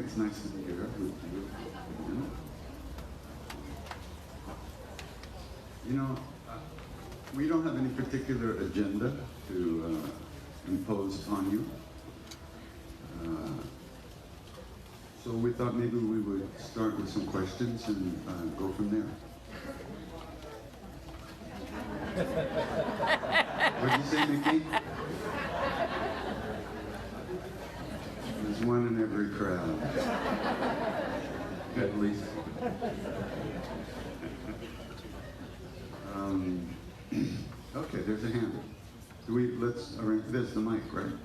it's nice to be here with you. You know, we don't have any particular agenda to impose upon you. So we thought maybe we would start with some questions and go from there. What did you say, Nikki? There's one in every crowd. At least. Okay, there's a hand. Let's arrange this, the mic, right?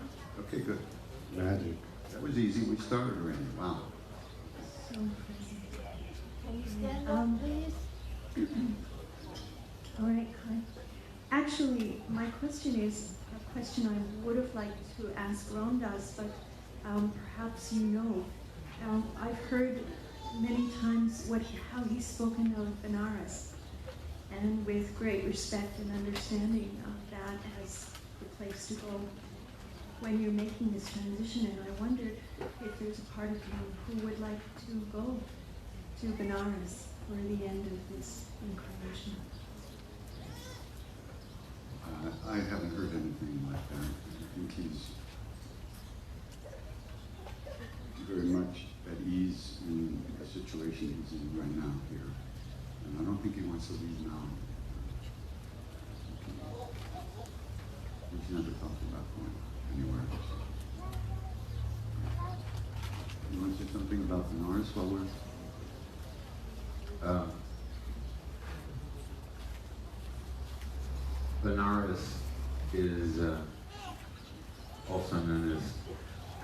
Okay, good. Magic. That was easy. We started already. Wow. So present. Can you stand up, please? All right, Kai. Actually, my question is a question I would have liked to ask Ramdas, but perhaps you know. I've heard many times how he's spoken of Benares, and with great respect and understanding of that as the place to go when you're making this transition. And I wondered if there's a part of you who would like to go to Benares for the end of this incarnation. I haven't heard anything like that. I think he's very much at ease in the situation he's in right now here. And I don't think he wants to leave now. He's never talked about going anywhere else. You want to say something about Benares while we're... Benares is also known as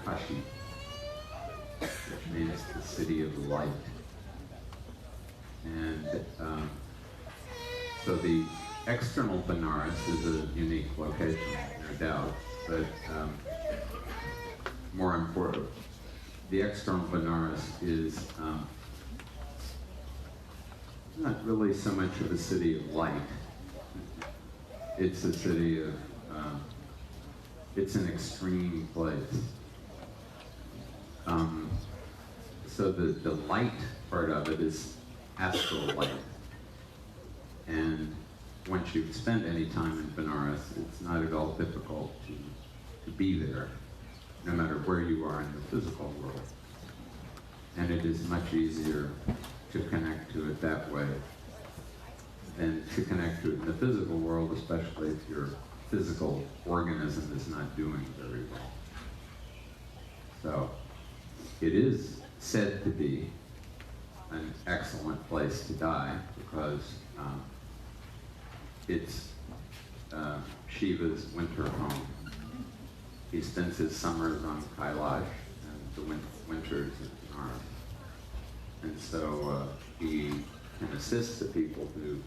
Kashi, which means the city of light. And so the external Benares is a unique location, no doubt, but more important, the external Benares is not really so much of a city of light. It's a city of, it's an extreme place. So the light part of it is astral light. And once you've spent any time in Benares, it's not at all difficult to be there, no matter where you are in the physical world. And it is much easier to connect to it that way than to connect to it in the physical world, especially if your physical organism is not doing very well. So it is said to be an excellent place to die because it's Shiva's winter home. He spends his summers on Kailash and the winters in Benares. And so he can assist the people who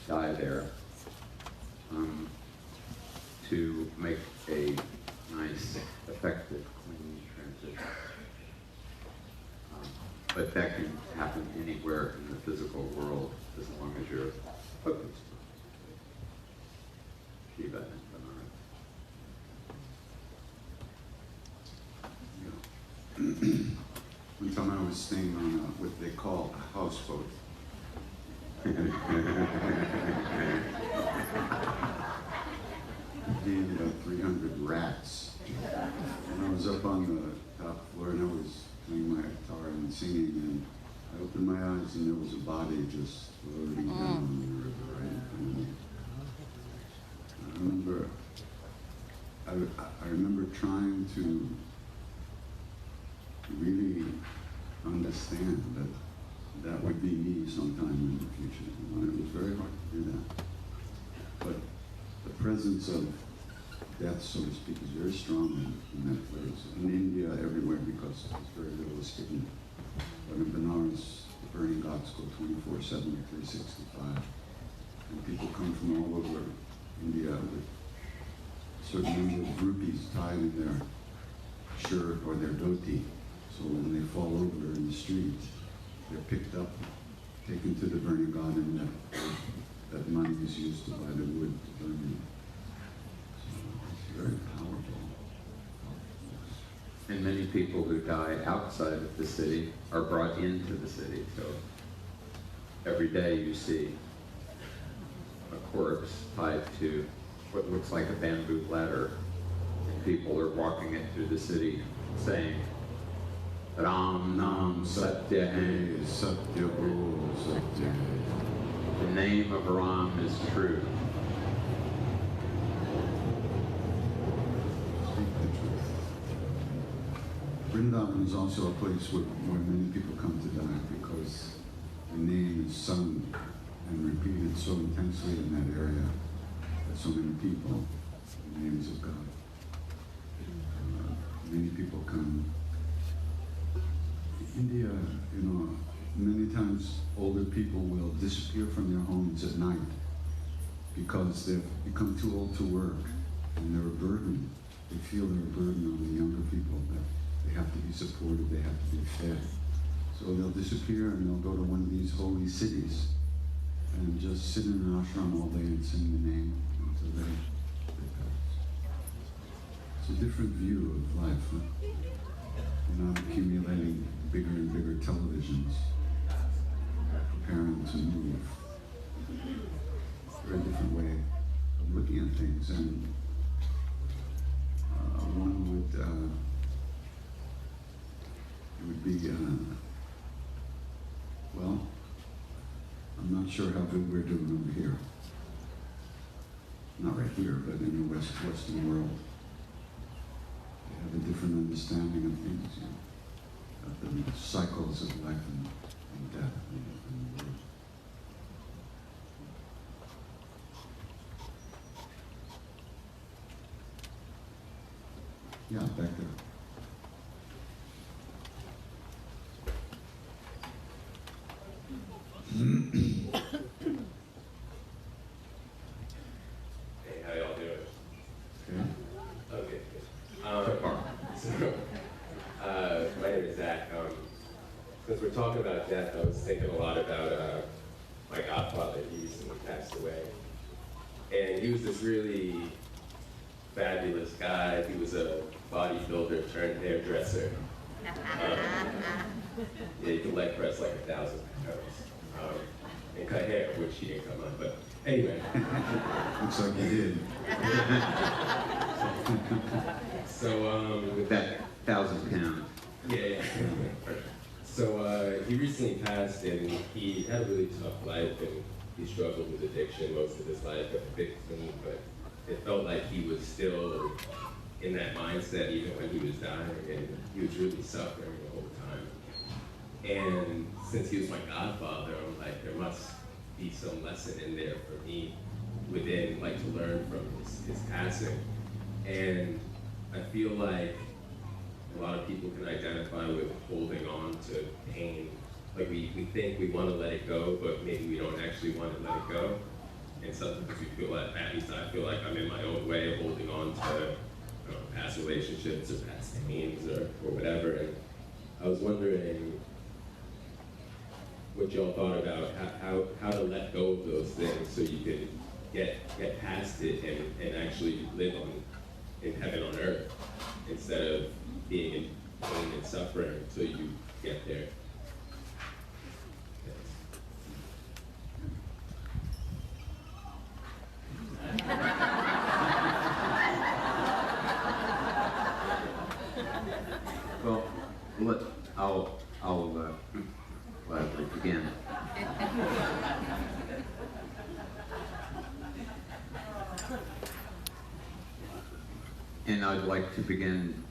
die there to make a nice, effective, clean transition. But that can happen anywhere in the physical world as long as you're focused on Shiva and Benares. One time I was staying on what they call a houseboat. Contained about 300 rats. And I was up on the top floor and I was playing my guitar and singing, and I opened my eyes and there was a body just floating down the river right in front of me. I remember trying to really understand that that would be me sometime in the future. And it was very hard to do that. But the presence of death, so to speak, is very strong in that place. In India, everywhere, because there's very little escaping. But in Benares, the burning gods go 24/7, 365. And people come from all over India with a certain number of rupees tied in their shirt or their dhoti. So when they fall over in the street, they're picked up, taken to the burning god, and that money is used to buy the wood to burn it. So it's very powerful. And many people who die outside of the city are brought into the city. So every day you see a corpse tied to what looks like a bamboo ladder, and people are walking it through the city saying, Ram Nam Satya Hai, Satya Ho, Satya Hai. the name of Ram is true. Speak the truth. Vrindavan is also a place where many people come to die because the name is sung and repeated so intensely in that area that so many people, the names of God. Many people come. India, many times older people will disappear from their homes at night because they've become too old to work and they're a burden. They feel they're a burden on the younger people, that they have to be supported, they have to be fed. So they'll disappear and they'll go to one of these holy cities and just sit in an ashram all day and sing the name until they pass. It's a different view of life. Huh? You're not accumulating bigger and bigger televisions, preparing to move. It's a very different way of looking at things, and one would, it would be, well, I'm not sure how good we're doing over here. Not right here, but in the Western world. They have a different understanding of things, of the cycles of life and death in the world. Yeah, back there. Hey, how y'all doing? Okay. Okay. My name is Zach. Since we're talking about death, I was thinking a lot about my godfather. He recently passed away. And he was this really fabulous guy. He was a bodybuilder turned hairdresser. Yeah, he could leg press like 1,000 pounds. And cut hair, which he didn't come on, but anyway. Looks like you did. So, With that 1,000 pounds. yeah. So he recently passed, and he had a really tough life, and he struggled with addiction most of his life, a big thing, but it felt like he was still in that mindset even when he was dying, and he was really suffering the whole time. And since he was my godfather, I'm like, there must be some lesson in there for me within, like, to learn from his passing. And I feel like a lot of people can identify with holding on to pain. Like we think we want to let it go, but maybe we don't actually want to let it go. And sometimes we feel like, at least I feel like I'm in my own way of holding on to past relationships or past pains or whatever. And I was wondering what y'all thought about how to let go of those things so you can get past it and actually live in heaven on earth instead of being in pain and suffering until you get there. Well, I'll gladly begin. And I'd like to begin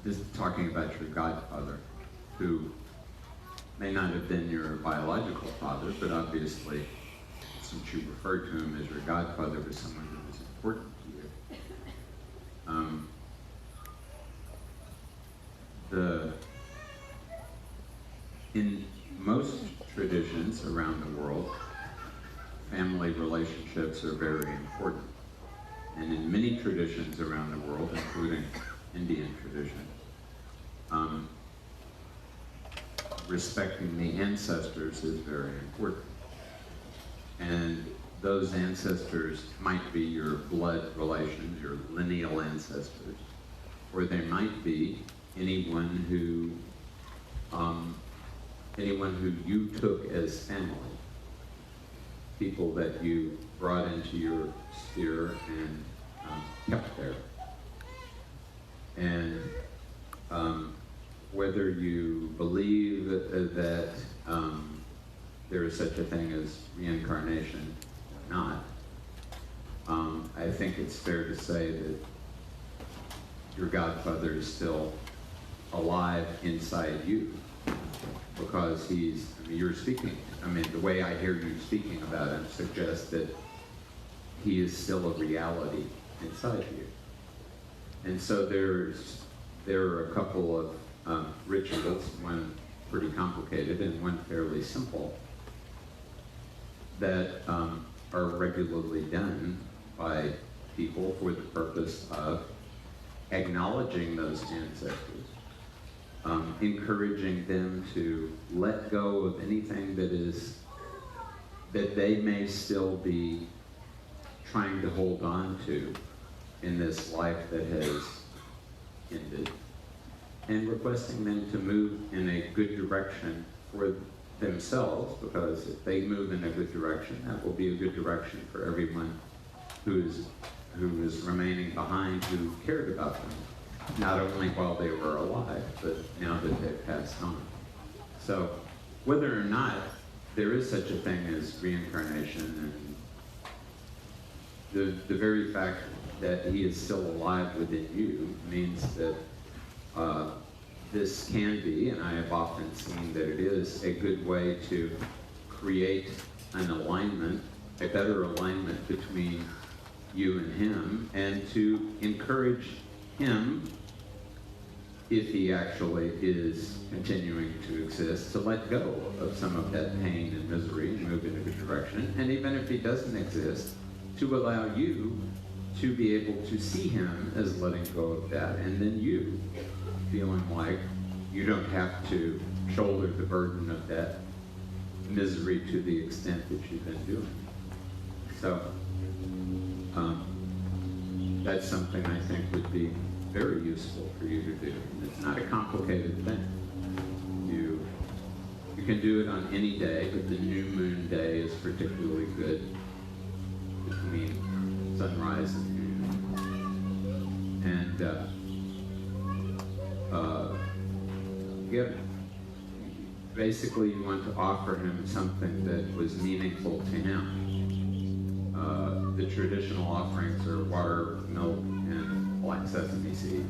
just talking about your godfather, who may not have been your biological father, but obviously, since you referred to him as your godfather, was someone who was important to you. In most traditions around the world, family relationships are very important. And in many traditions around the world, including Indian tradition, respecting the ancestors is very important. And those ancestors might be your blood relations, your lineal ancestors, or they might be anyone who you took as family, people that you brought into your sphere and kept there. And whether you believe that there is such a thing as reincarnation or not, I think it's fair to say that your godfather is still alive inside you, because he's, I mean, you're speaking, I mean, the way I hear you speaking about him suggests that he is still a reality inside you. And so there are a couple of rituals, one pretty complicated and one fairly simple, that are regularly done by people for the purpose of acknowledging those ancestors, encouraging them to let go of anything that they may still be trying to hold on to in this life that has ended, and requesting them to move in a good direction for themselves, because if they move in a good direction, that will be a good direction for everyone who is remaining behind, who cared about them, not only while they were alive, but now that they've passed on. So whether or not there is such a thing as reincarnation, and the very fact that he is still alive within you means that this can be, and I have often seen that it is, a good way to create an alignment, a better alignment between you and him, and to encourage him, if he actually is continuing to exist, to let go of some of that pain and misery and move in a good direction. And even if he doesn't exist, to allow you to be able to see him as letting go of that, and then you feeling like you don't have to shoulder the burden of that misery to the extent that you've been doing. So that's something I think would be very useful for you to do. It's not a complicated thing. You can do it on any day, but the new moon day is particularly good, between sunrise and noon. And basically you want to offer him something that was meaningful to him. The traditional offerings are water, milk, and black sesame seed.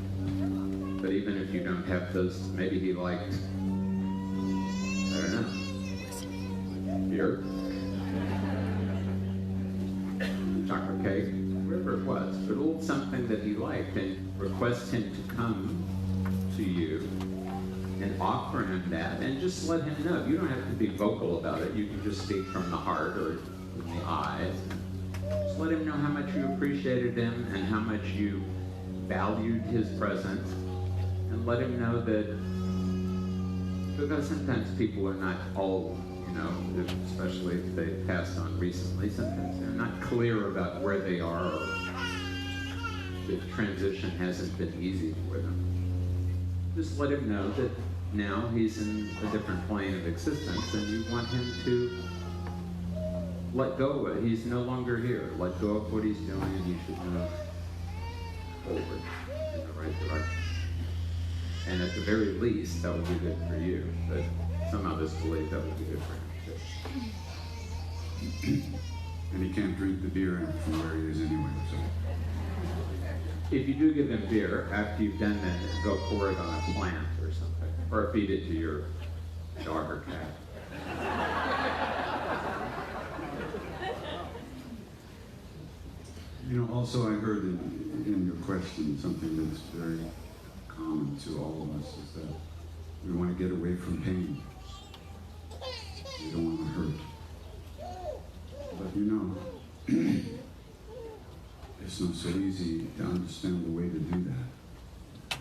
But even if you don't have those, maybe he liked, I don't know, beer, chocolate cake, whatever it was, but a little something that he liked, and request him to come to you and offer him that, and just let him know. You don't have to be vocal about it. You can just speak from the heart or from the eyes. Just let him know how much you appreciated him and how much you valued his presence, and let him know that, because sometimes people are not all, you know, especially if they passed on recently, sometimes they're not clear about where they are, or the transition hasn't been easy for them. Just let him know that now he's in a different plane of existence, and you want him to let go of it. He's no longer here. Let go of what he's doing, and you should move forward in the right direction. And at the very least, that will be good for you. But some of us believe that will be good for him too. And he can't drink the beer from where he is anyway, so. If you do give him beer, after you've done that, go pour it on a plant or something. Or feed it to your dog or cat. You know, also I heard in your question something that's very common to all of us, is that we want to get away from pain. We don't want to hurt. But you know, it's not so easy to understand the way to do that.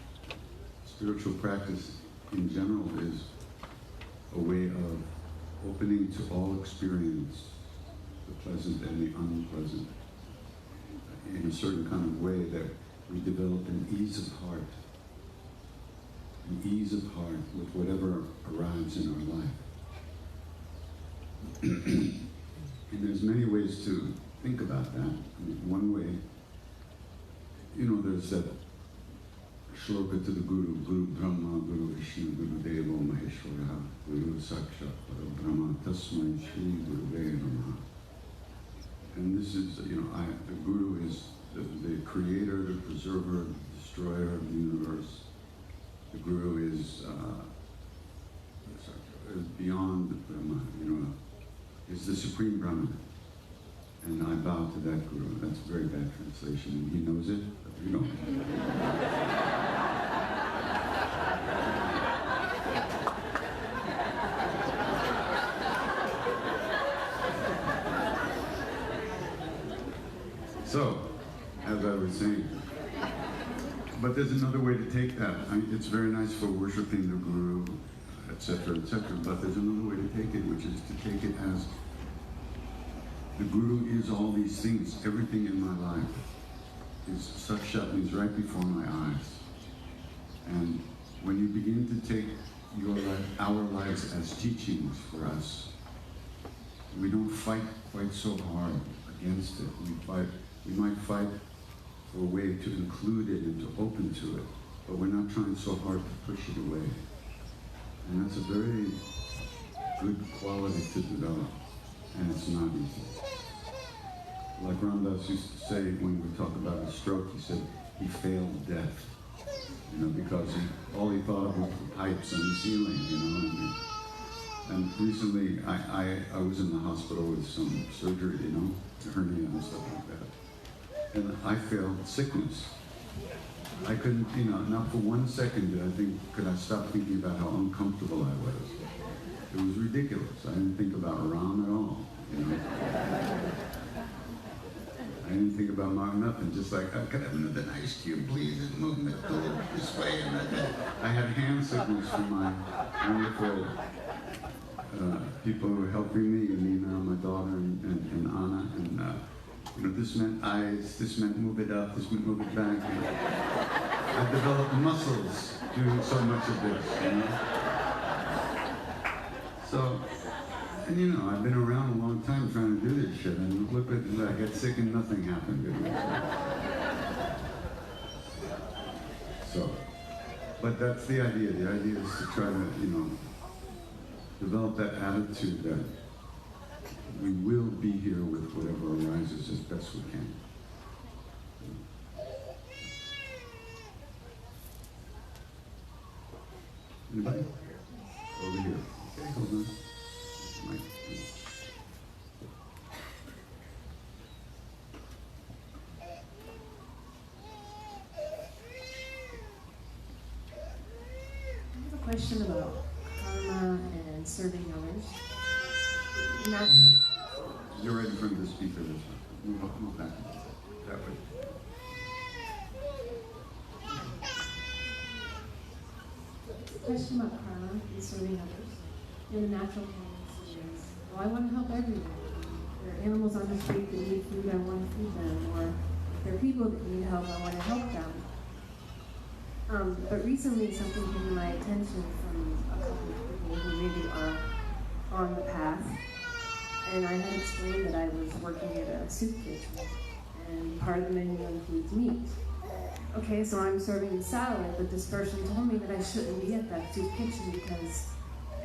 Spiritual practice in general is a way of opening to all experience, the pleasant and the unpleasant, in a certain kind of way that we develop an ease of heart. an ease of heart with whatever arrives in our life. And there's many ways to think about that. I mean, one way, there's that shloka to the Guru, Guru Brahma, Guru Vishnu, Guru Deva, Maheshwara, Guru Sakshat, Brahma, Tasmai, Shri Guru Namaha. And this is, the Guru is the creator, the preserver, the destroyer of the universe. The Guru is beyond Brahma, is the Supreme Brahman. And I bow to that Guru. That's a very bad translation, and he knows it, but we don't. So, as I was saying, but there's another way to take that. It's very nice for worshiping the Guru, etc., but there's another way to take it, which is to take it as the Guru is all these things. Everything in my life is sakshat, means right before my eyes. And when you begin to take your life, our lives as teachings for us, we don't fight quite so hard against it. We might fight for a way to include it and to open to it, but we're not trying so hard to push it away. And that's a very good quality to develop, and it's not easy. Like Ramdas used to say when we talk about his stroke, he said he failed death, because all he thought of was the pipes on the ceiling, And recently, I was in the hospital with some surgery, hernia and stuff like that. And I failed sickness. I couldn't, not for 1 second did I think, could I stop thinking about how uncomfortable I was. It was ridiculous. I didn't think about Ram at all, I didn't think about nothing, just like, could I have another ice cube, please, and move it this way. And I had hand signals from my wonderful people who were helping me, Nina, my daughter, and Anna, and this meant eyes, this meant move it up, this meant move it back. I developed muscles doing so much of this, So, and I've been around a long time trying to do this shit, and look at it, I get sick and nothing happened. So, but that's the idea. The idea is to try to, develop that attitude that we will be here with whatever arises as best we can. Anybody? Over here. Okay, hold on. Mike. I have a question about karma and serving others. You're right in front of the speaker. Move back. That way. Question about karma and serving others. In the natural tendency is, I want to help everyone. There are animals on the street that need food, I want to feed them. Or if there are people that need help, I want to help them. But recently something came to my attention from a couple of people who maybe are on the path. And I had explained that I was working at a soup kitchen, and part of the menu includes meat. Okay, so I'm serving the salad, but this person told me that I shouldn't be at that soup kitchen because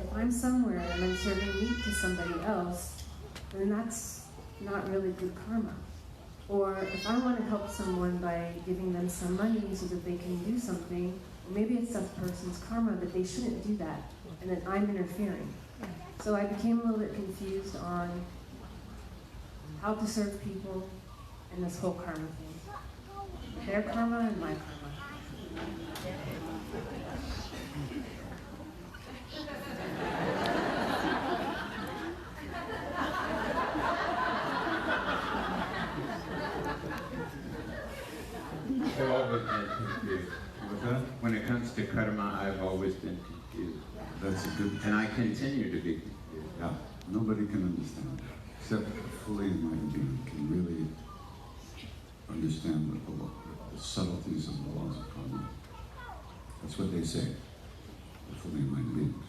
if I'm somewhere and I'm serving meat to somebody else, then that's not really good karma. Or if I want to help someone by giving them some money so that they can do something, maybe it's that person's karma, but they shouldn't do that, and then I'm interfering. So I became a little bit confused on how to serve people and this whole karma thing. Their karma and my karma. I've always been confused. When it comes to karma, I've always been confused. That's a good. And I continue to be confused. Yeah, nobody can understand it, except a fully enlightened being can really understand the subtleties of the laws of karma. That's what they say. hopefully my limbs.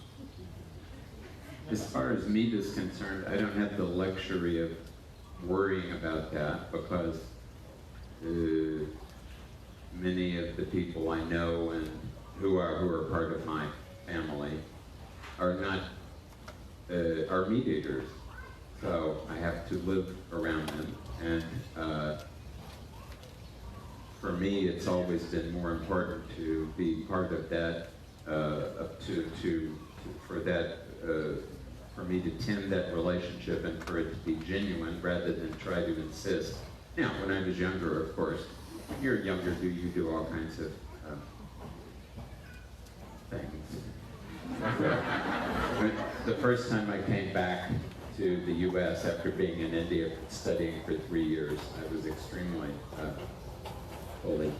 As far as meat is concerned, I don't have the luxury of worrying about that because many of the people I know and who are part of my family are not are meat eaters. So I have to live around them, and for me, it's always been more important to be part of that, for me to tend that relationship and for it to be genuine rather than try to insist. Now, when I was younger, of course, when you're younger, you do all kinds of things. The first time I came back to the U.S. after being in India studying for 3 years, I was extremely bullied.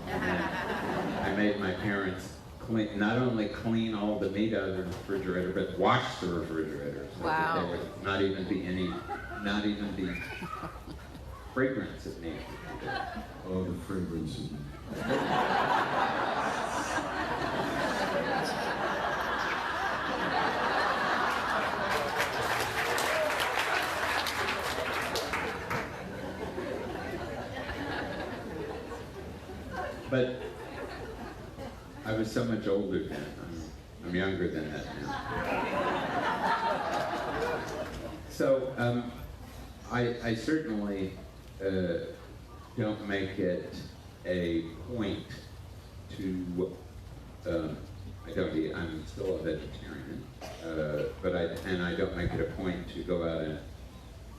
I made my parents not only clean all the meat out of the refrigerator, but wash the refrigerator. So that there would not even be fragrance of meat. Oh, the fragrance of But I was so much older then. I'm younger than that now. So I certainly don't make it a point to. I don't eat. I'm still a vegetarian, but I don't make it a point to go out and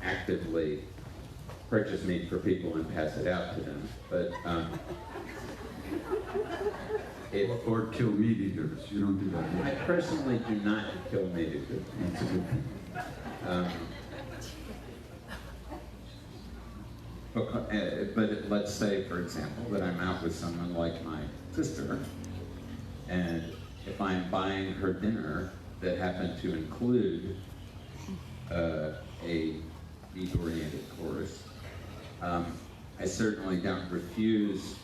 actively purchase meat for people and pass it out to them. But or kill meat eaters. You don't do that. I personally do not kill meat eaters. That's a good thing. But let's say, for example, that I'm out with someone like my sister, and if I'm buying her dinner that happened to include a meat-oriented course, I certainly don't refuse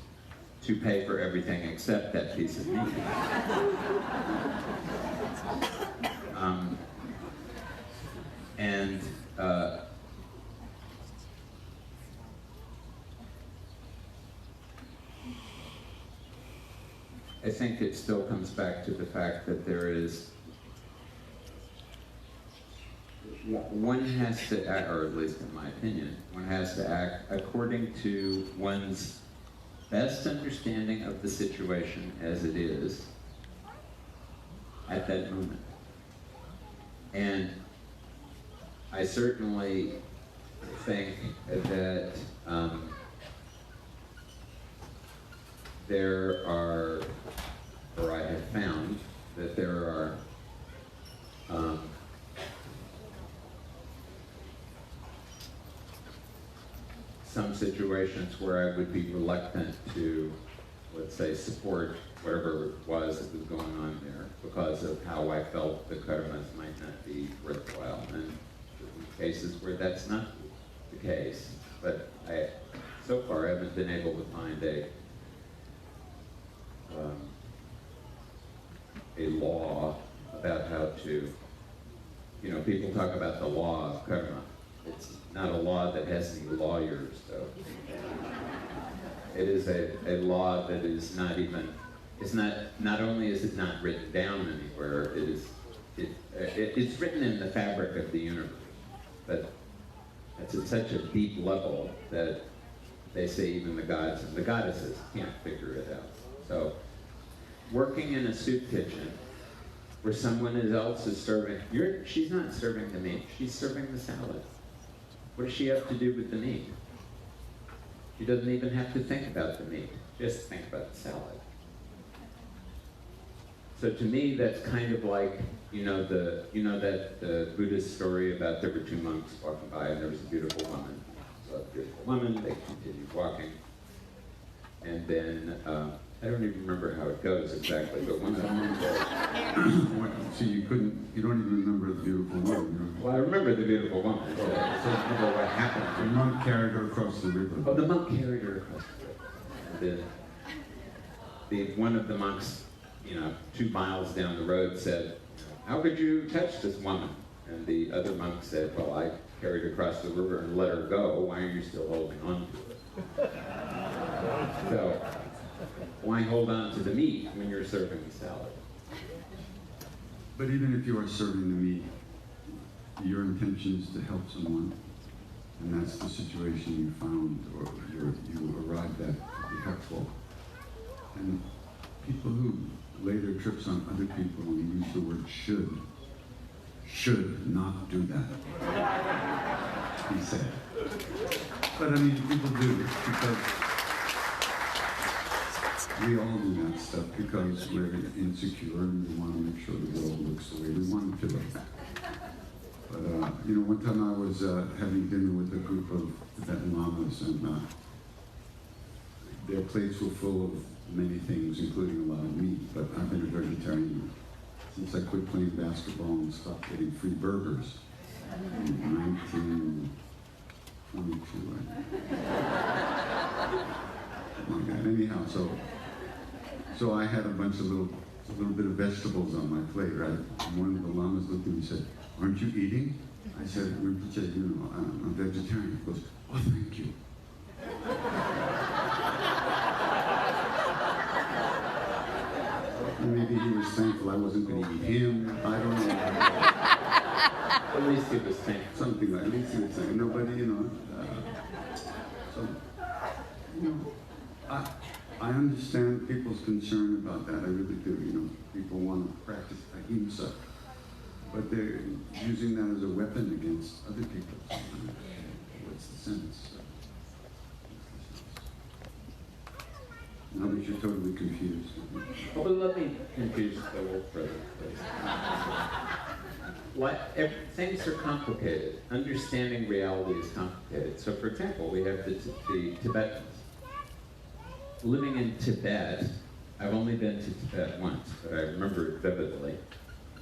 to pay for everything except that piece of meat. I think it still comes back to the fact that there is, one has to act, or at least in my opinion, one has to act according to one's best understanding of the situation as it is at that moment. And I certainly think that there are, or I have found that there are some situations where I would be reluctant to, let's say, support whatever it was that was going on there because of how I felt the karmas might not be worthwhile. And cases where that's not the case, but so far I haven't been able to find a law about how to, people talk about the law of karma. It's not a law that has any lawyers, though. It is a law that is not even, not only is it not written down anywhere, it's written in the fabric of the universe. But it's at such a deep level that they say even the gods and the goddesses can't figure it out. So, working in a soup kitchen where someone else is serving, she's not serving the meat, she's serving the salad. What does she have to do with the meat? She doesn't even have to think about the meat, just think about the salad. So to me, that's kind of like, the Buddhist story about there were two monks walking by and there was a beautiful woman. So a beautiful woman, they continued walking. And then, I don't even remember how it goes exactly, but one of them So you don't even remember the beautiful woman. Well, I remember the beautiful woman. I don't remember what happened. The monk carried her across the river. Oh, the monk carried her across the river. And then one of the monks 2 miles down the road said, "How could you touch this woman?" And the other monk said, "Well, I carried her across the river and let her go. Why are you still holding on to it?" So, why hold on to the meat when you're serving the salad? But even if you are serving the meat, your intention is to help someone, and that's the situation you found or you arrived at to be helpful. And people who lay their trips on other people and use the word should not do that, he said. But I mean, people do because we all do that stuff because we're insecure and we want to make sure the world looks the way we want it to look. But, one time I was having dinner with a group of Tibetan lamas, and their plates were full of many things, including a lot of meat, but I've been a vegetarian since I quit playing basketball and stopped getting free burgers in 1922, Oh my God, anyhow, so I had a bunch of a little bit of vegetables on my plate, right? And one of the lamas looked at me and said, "Aren't you eating?" I said, I'm vegetarian. He goes, "Oh, thank you." And maybe he was thankful I wasn't going to eat him. I don't know. At least he was thankful. Something like, at least he was thankful. Nobody, I understand people's concern about that. I really do. People want to practice ahimsa, but they're using that as a weapon against other people. What's the sense? Now that you're totally confused. Well, but let me confuse the whole further, please. Things are complicated. Understanding reality is complicated. So, for example, we have the Tibetans. Living in Tibet, I've only been to Tibet once, but I remember it vividly.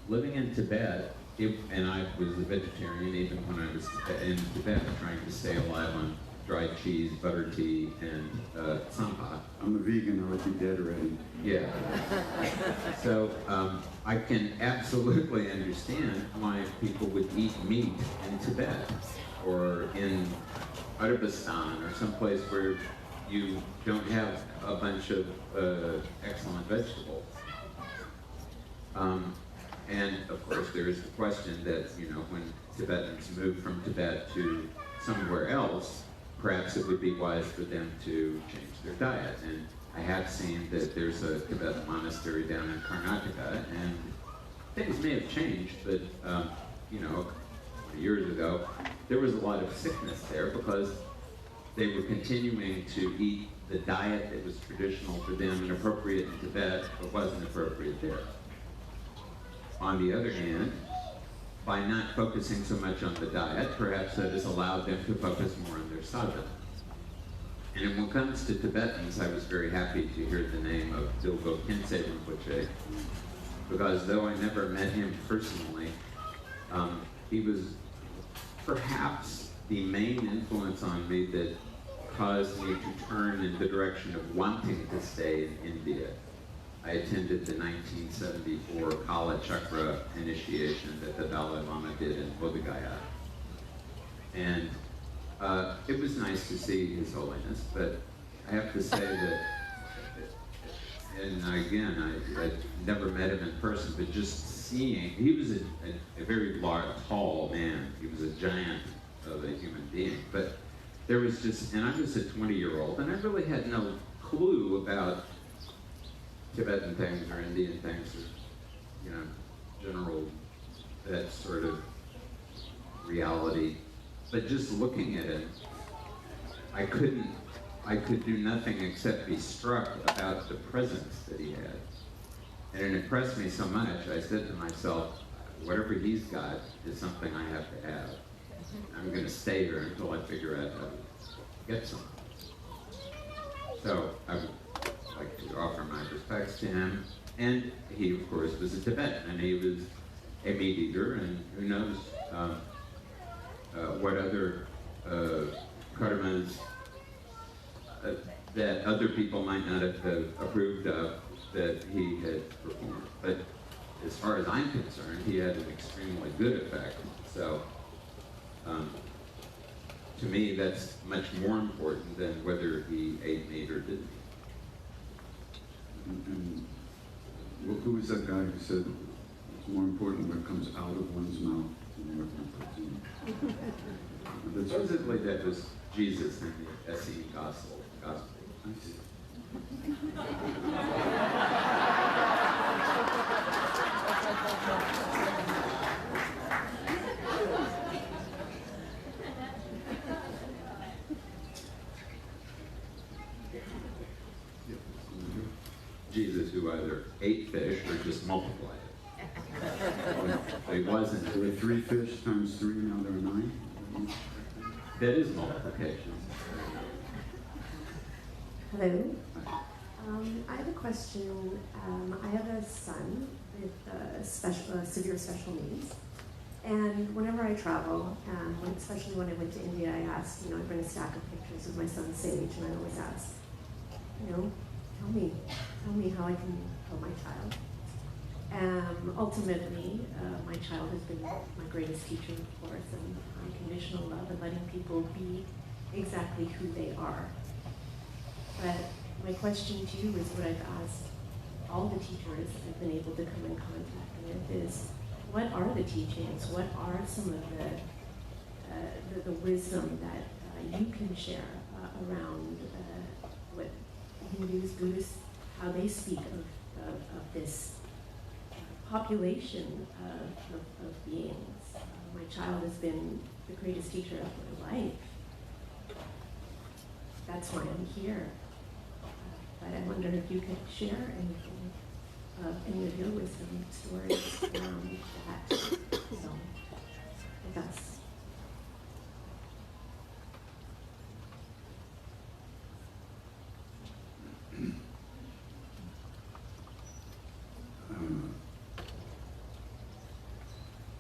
Living in Tibet, and I was a vegetarian even when I was in Tibet, trying to stay alive on dried cheese, butter tea, and tsampa. I'm a vegan, I would be dead already. Yeah. So I can absolutely understand why people would eat meat in Tibet or in Uzbekistan or someplace where you don't have a bunch of excellent vegetables. And of course, there is the question that, when Tibetans move from Tibet to somewhere else, perhaps it would be wise for them to change their diet. And I have seen that there's a Tibetan monastery down in Karnataka, and things may have changed, but 20 years ago, there was a lot of sickness there because they were continuing to eat the diet that was traditional for them and appropriate in Tibet, but wasn't appropriate there. On the other hand, by not focusing so much on the diet, perhaps that has allowed them to focus more on their sadhana. And when it comes to Tibetans, I was very happy to hear the name of Dilgo Khyentse Rinpoche, because though I never met him personally, he was perhaps the main influence on me that caused me to turn in the direction of wanting to stay in India. I attended the 1974 Kala Chakra initiation that the Dalai Lama did in Bodh Gaya. And it was nice to see His Holiness, but I have to say that, and again, I never met him in person, but just seeing, he was a very large, tall man. He was a giant of a human being. But there was just, and I was a 20-year-old, and I really had no clue about Tibetan things or Indian things, or, general, that sort of reality. But just looking at it, I could do nothing except be struck about the presence that he had. And it impressed me so much, I said to myself, whatever he's got is something I have to have. I'm going to stay here until I figure out how to get some. So I would like to offer my respects to him. And he, of course, was a Tibetan, and he was a meat eater, and who knows what other karmas that other people might not have approved of that he had performed. But as far as I'm concerned, he had an extremely good effect. So to me, that's much more important than whether he ate meat or didn't eat. And who was that guy who said it's more important what comes out of one's mouth than what one puts in? Supposedly that was Jesus in the Essene Gospel. I see. Jesus, who either ate fish or just multiplied it. So he wasn't. There were 3 fish times 3, now there are 9? That is multiplication. Hello. I have a question. I have a son with severe special needs. And whenever I travel, especially when I went to India, I asked, I bring a stack of pictures of my son Sage, and I always ask, tell me how I can help my child. Ultimately, my child has been my greatest teacher, of course, and unconditional love and letting people be exactly who they are. But my question to you is what I've asked all the teachers I've been able to come in contact with is, what are the teachings? What are some of the wisdom that you can share around what Hindus, Buddhists, how they speak of this population of beings? My child has been the greatest teacher of my life. That's why I'm here. But I wonder if you could share anything of any of your wisdom stories around that zone with us.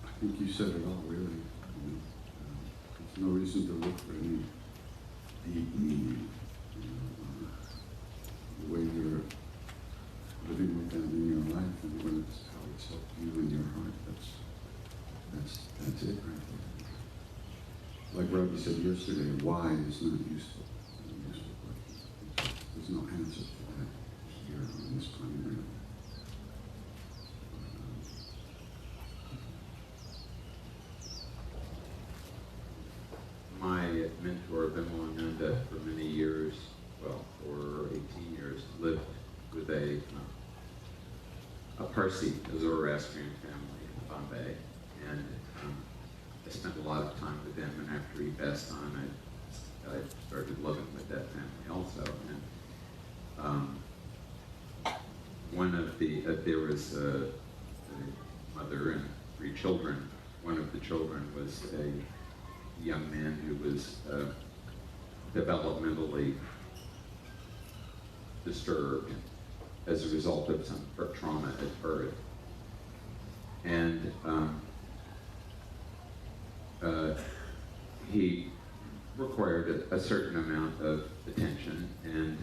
I think you said it all, really. There's no reason to look for any deep meaning. The way you're living with them in your life and what it's, how it's helped you in your heart, that's it right there. Like Robbie said yesterday, why is not useful. There's no answer to that here on this planet, really. My mentor, Vimalananda, for many years, well, for 18 years, lived with a Parsi, a Zoroastrian family in Bombay, and I spent a lot of time with them, and after he passed on, I started living with that family also. And one of the, there was a mother and 3 children. One of the children was a young man who was developmentally disturbed as a result of some trauma at birth. And he required a certain amount of attention, and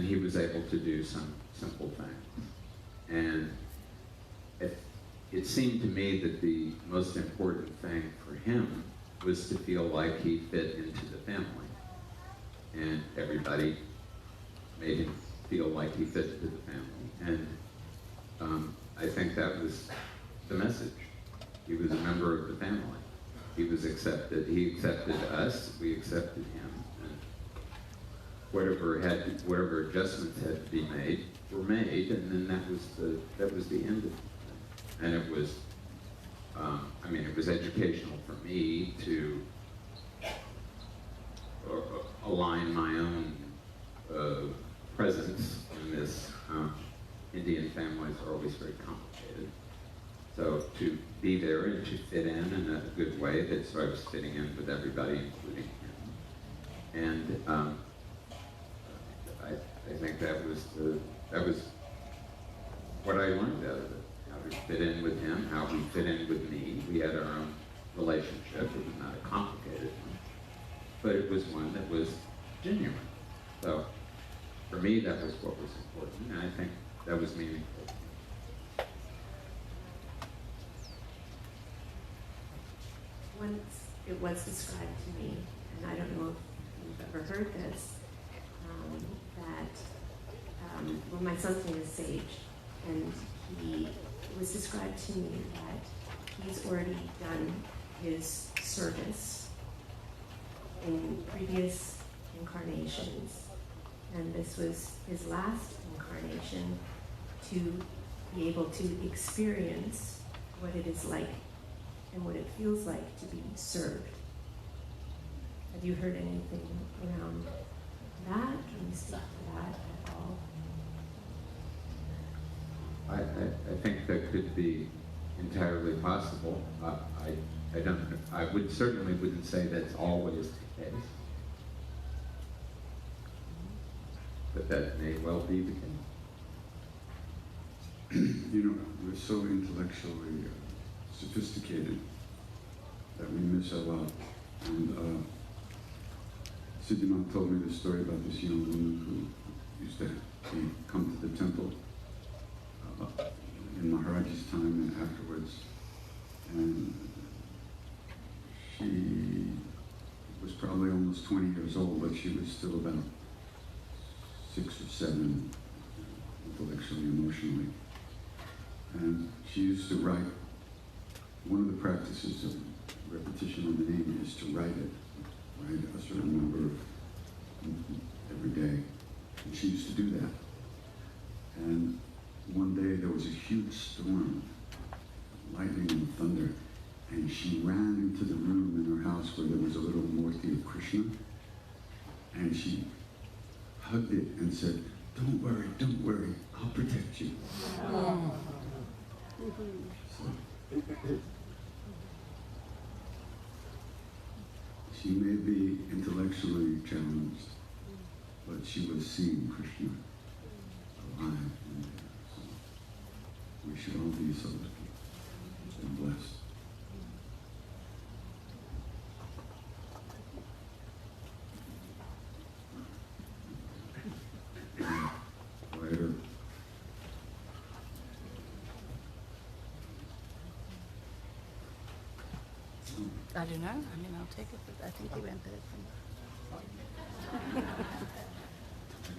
he was able to do some simple things. And it seemed to me that the most important thing for him was to feel like he fit into the family. And everybody made him feel like he fit into the family. And I think that was the message. He was a member of the family. He was accepted. He accepted us. We accepted him. And whatever adjustments had to be made were made. And then that was the end of it. And it was, it was educational for me to align my own presence in this. Indian families are always very complicated. So to be there and to fit in a good way, so I was fitting in with everybody, including him. And I think that was what I learned out of it. How to fit in with him, how we fit in with me. We had our own relationship. It was not a complicated one, but it was one that was genuine. So for me, that was what was important, and I think that was meaningful. Once it was described to me, and I don't know if you've ever heard this, well, my son's name is Sage, and it was described to me that he's already done his service in previous incarnations, and this was his last incarnation to be able to experience what it is like and what it feels like to be served. Have you heard anything around that? Can you speak to that at all? I think that could be entirely possible. I don't. I certainly wouldn't say that's always the case, but that may well be the case. You know, we're so intellectually sophisticated that we miss a lot. And Siddhanath told me the story about this young woman who used to come to the temple in Maharaj's time and afterwards. And she was probably almost 20 years old, but she was still about 6 or 7, intellectually, emotionally. And she used to write. One of the practices of repetition of the name is to write it, write a certain number every day. And she used to do that. And one day there was a huge storm, lightning and thunder, and she ran into the room in her house where there was a little murti of Krishna, and she hugged it and said, don't worry, I'll protect you." So, she may be intellectually challenged, but she was seeing Krishna alive in there. So we should all be so lucky and blessed. Later. I don't know. I mean, I'll take it, but I think he went there from.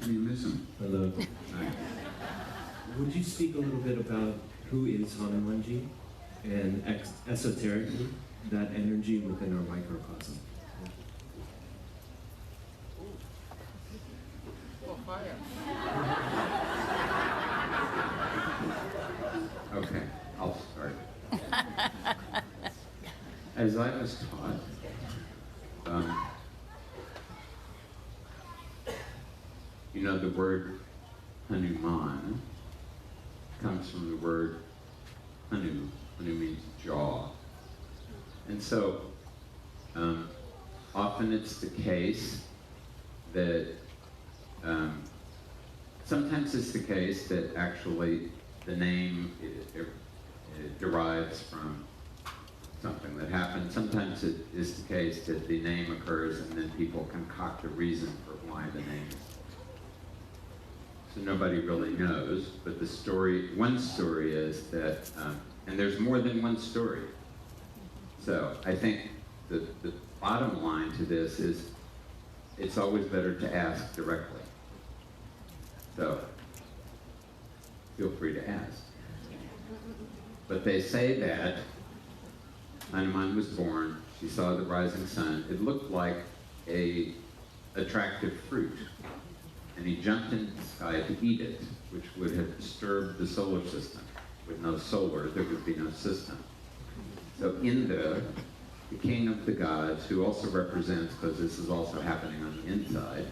Can you miss him? Hello. Hi. Would you speak a little bit about who is Hanumanji and esoterically that energy within our microcosm? Okay, I'll start. As I was taught, you know, the word Hanuman comes from the word Hanu. Hanu means jaw. And so, often it's the case that, sometimes it's the case that actually the name it derives from something that happened. Sometimes it is the case that the name occurs and then people concoct a reason for why the name is. So nobody really knows, but the story, one story is that, and there's more than one story. So I think the bottom line to this is it's always better to ask directly. So feel free to ask. But they say that Hanuman was born, she saw the rising sun. It looked like a attractive fruit. And he jumped into the sky to eat it, which would have disturbed the solar system. With no solar, there would be no system. So Indra, the king of the gods, who also represents, because this is also happening on the inside,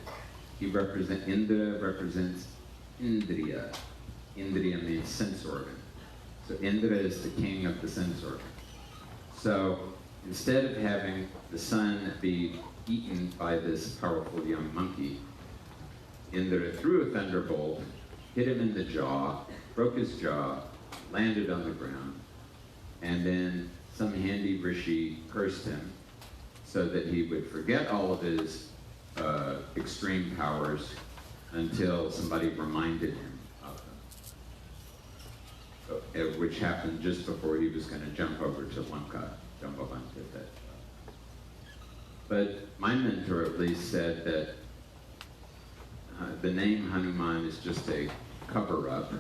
Indra represents Indriya. Indriya means sense organ. So Indra is the king of the sense organ. So instead of having the sun be eaten by this powerful young monkey, Indra threw a thunderbolt, hit him in the jaw, broke his jaw, landed on the ground, and then some handy rishi cursed him so that he would forget all of his extreme powers until somebody reminded him of them, which happened just before he was going to jump over to Lanka, Jambavante. But my mentor at least said that the name Hanuman is just a cover-up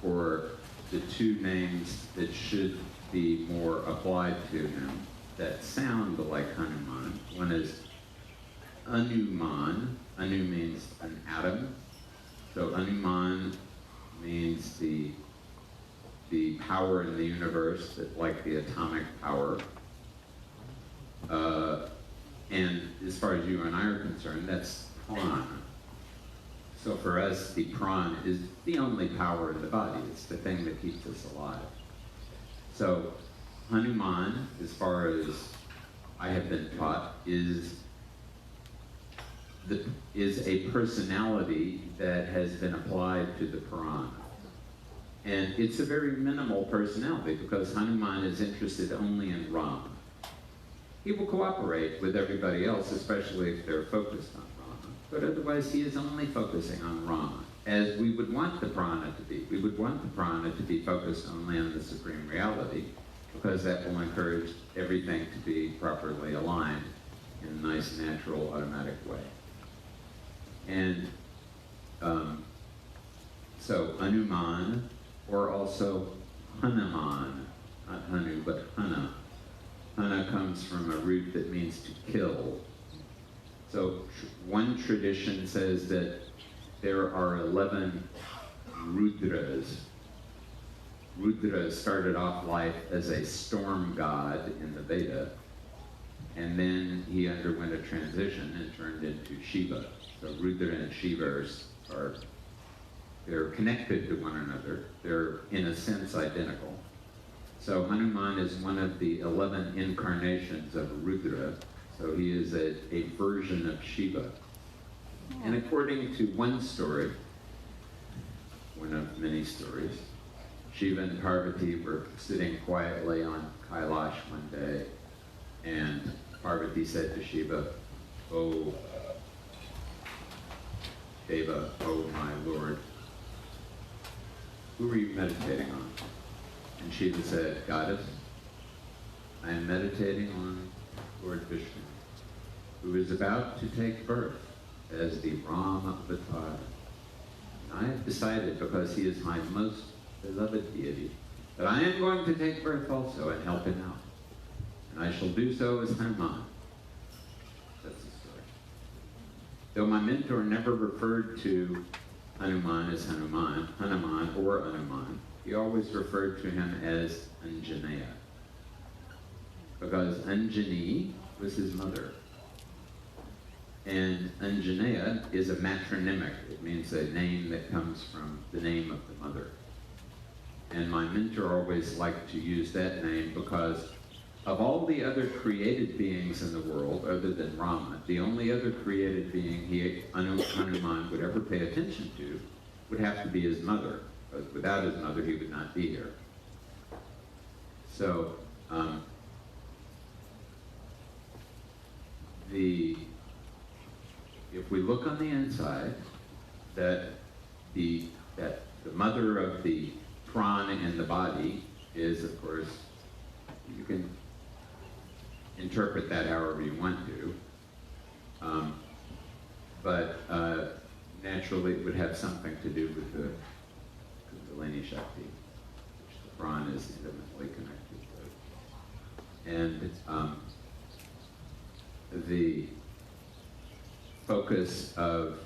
for the two names that should be more applied to him that sound like Hanuman. One is Anuman. Anu means an atom. So Anuman means the power in the universe, that, like the atomic power. And as far as you and I are concerned, that's prana. So for us, the prana is the only power in the body. It's the thing that keeps us alive. So Hanuman, as far as I have been taught, is a personality that has been applied to the prana. And it's a very minimal personality because Hanuman is interested only in Rama. He will cooperate with everybody else, especially if they're focused on Rama. But otherwise, he is only focusing on Rama, as we would want the prana to be. We would want the prana to be focused only on the Supreme Reality, because that will encourage everything to be properly aligned in a nice, natural, automatic way. And so Hanuman, or also Hanuman, not Hanu, but Hana. Hana comes from a root that means to kill. So one tradition says that there are 11 Rudras. Rudra started off life as a storm god in the Veda, and then he underwent a transition and turned into Shiva. So Rudra and Shiva they're connected to one another. They're, in a sense, identical. So Hanuman is one of the 11 incarnations of Rudra. So he is a version of Shiva. And according to one story, one of many stories, Shiva and Parvati were sitting quietly on Kailash one day, and Parvati said to Shiva, "Oh, Deva, oh my Lord, who are you meditating on?" And Shiva said, "Goddess, I am meditating on Lord Vishnu, who is about to take birth as the Ram Avatar. And I have decided, because he is my most beloved deity, that I am going to take birth also and help him out. And I shall do so as Hanuman." That's the story. Though my mentor never referred to Hanuman as Hanuman, or Hanuman, he always referred to him as Anjaneya, because Anjani was his mother. And Anjaneya is a matronymic. It means a name that comes from the name of the mother. And my mentor always liked to use that name because of all the other created beings in the world, other than Rama, the only other created being Hanuman would ever pay attention to would have to be his mother. Because without his mother, he would not be here. So, if we look on the inside, that the mother of the prana in the body is, of course, you can interpret that however you want to, but naturally it would have something to do with the Kundalini Shakti, which the prana is intimately connected with. And the focus of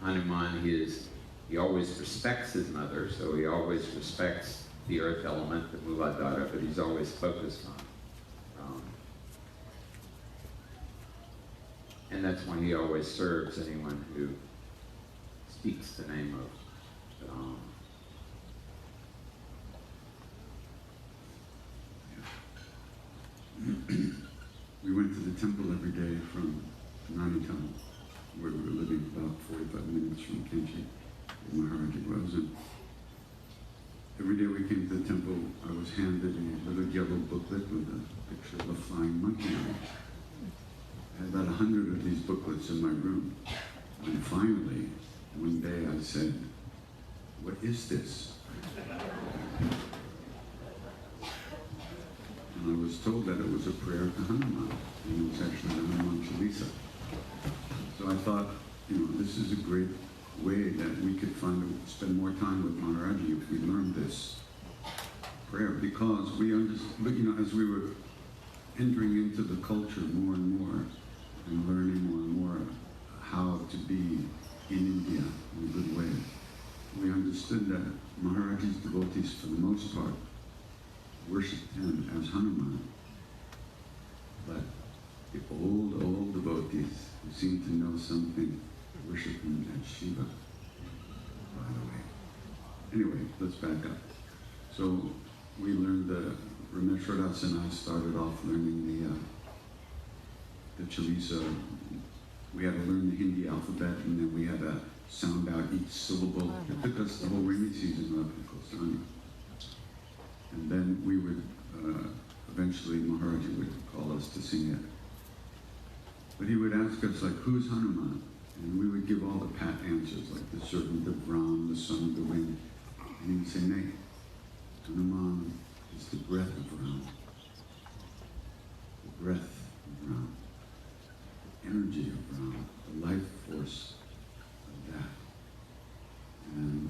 Hanuman, he always respects his mother, so he always respects the earth element, the Muladhara, but he's always focused on Ram. And that's when he always serves anyone who speaks the name of Ram. We went to the temple every day from Nainital, where we were living about 45 minutes from Kenchi, where Maharaji was. And every day we came to the temple, I was handed a little yellow booklet with a picture of a flying monkey on it. I had about 100 of these booklets in my room. And finally, one day I said, "What is this?" And I was told that it was a prayer to Hanuman, and it was actually the Hanuman Chalisa. So I thought, this is a great way that we could spend more time with Maharaji if we learned this prayer, because we understood, as we were entering into the culture more and more, and learning more and more how to be in India in a good way, we understood that Maharaji's devotees, for the most part, worshipped him as Hanuman. But the old devotees who seemed to know something worshipped him as Shiva, by the way. Anyway, let's back up. So we learned Ramesh Radas and I started off learning the Chalisa. We had to learn the Hindi alphabet, and then we had to sound out each syllable. It took us the whole rainy season up in Kosani. And then we would, eventually Maharaji would call us to sing it. But he would ask us, like, who's Hanuman? And we would give all the pat answers, like the servant of Ram, the son of the wind. And he would say, nay, Hanuman is the breath of Ram. The breath of Ram. The energy of Ram. The life force of that. And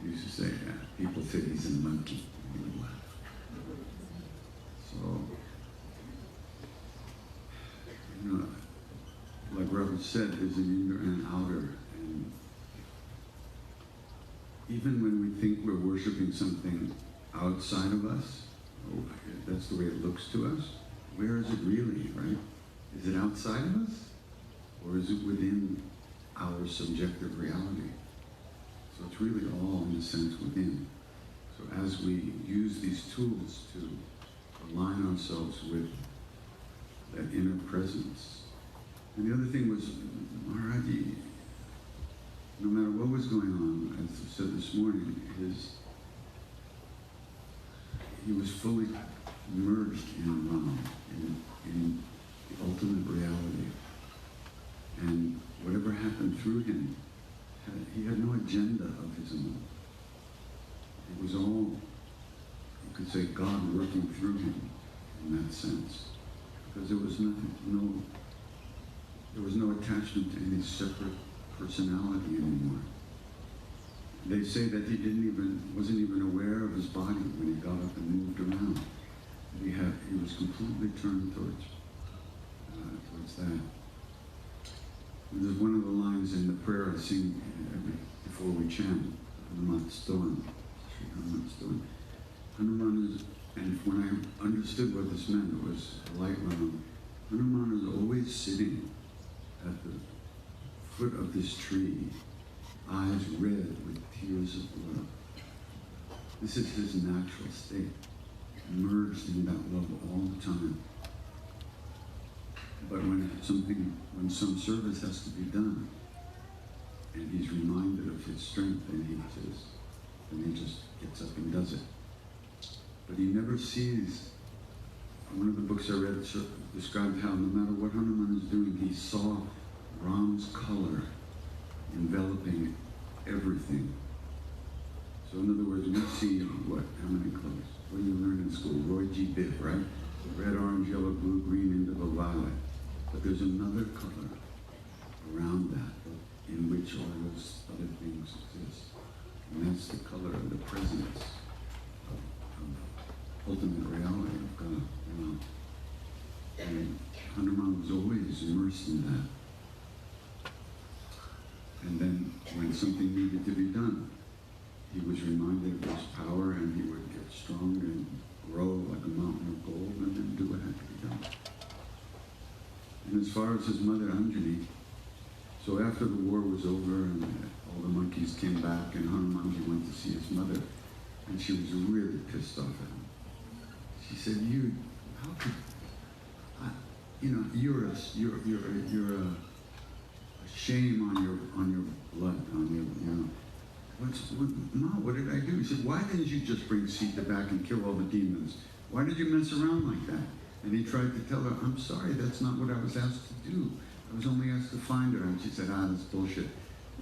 he used to say, people say he's a monkey. And he would laugh. So, like Robert said, there's an inner and an outer. And even when we think we're worshiping something outside of us, that's the way it looks to us, where is it really, right? Is it outside of us? Or is it within our subjective reality? So it's really all, in a sense, within. So as we use these tools to align ourselves with that inner presence. And the other thing was, Maharaji, no matter what was going on, as I said this morning, he was fully merged in Ram, in the ultimate reality. And whatever happened through him, he had no agenda of his own. It was all, you could say, God working through him in that sense. Because there was no attachment to any separate personality anymore. They say that he wasn't even aware of his body when he got up and moved around. He was completely turned towards that. And there's one of the lines in the prayer I sing before we chant, Hanuman Stoan, Sri Hanuman Stoan. Hanuman is, and when I understood what this meant, it was a light Ram. Hanuman is always sitting at the foot of this tree, eyes red with tears of love. This is his natural state, immersed in that love all the time. But when some service has to be done, and he's reminded of his strength, then he just gets up and does it. But he never sees. One of the books I read described how no matter what Hanuman is doing, he saw Ram's color enveloping everything. So in other words, we see how many colors? What do you learn in school? Roy G. Biv, right? Red, orange, yellow, blue, green, indigo, violet. But there's another color around that in which all those other things exist. And that's the color of the presence of ultimate reality of God. And Hanuman was always immersed in that. And then when something needed to be done, he was reminded of his power, and he would get strong and grow like a mountain of gold and then do what had to be done. And as far as his mother Anjali, so after the war was over and all the monkeys came back and Hanumanji went to see his mother, and she was really pissed off at him. She said, how could, you're a shame on your blood, Ma, what did I do? He said, why didn't you just bring Sita back and kill all the demons? Why did you mess around like that? And he tried to tell her, I'm sorry, that's not what I was asked to do. I was only asked to find her. And she said, ah, that's bullshit.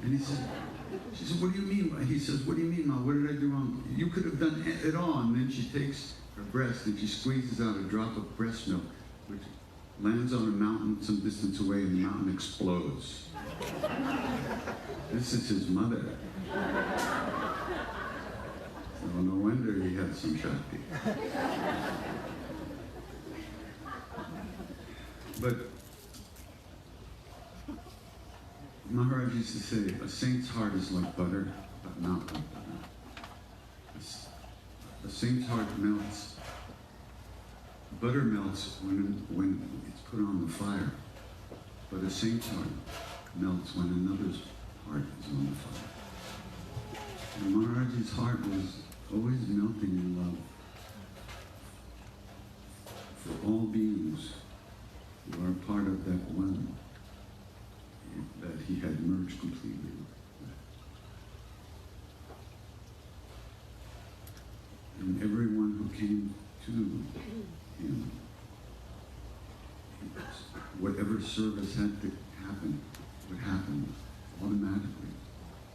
And she said, what do you mean? He says, what do you mean, Ma? What did I do wrong? You could have done it all. And then she takes her breast and she squeezes out a drop of breast milk, which lands on a mountain some distance away, and the mountain explodes. This is his mother. So no wonder he had some Shakti. But Maharaj used to say, a saint's heart is like butter, but not like butter. A saint's heart melts. Butter melts when it's put on the fire, but a saint's heart melts when another's heart is on the fire. And Maharaj's heart was always melting in love for all beings who are part of that one that he had merged completely with. And everyone who came to him, whatever service had to happen would happen automatically.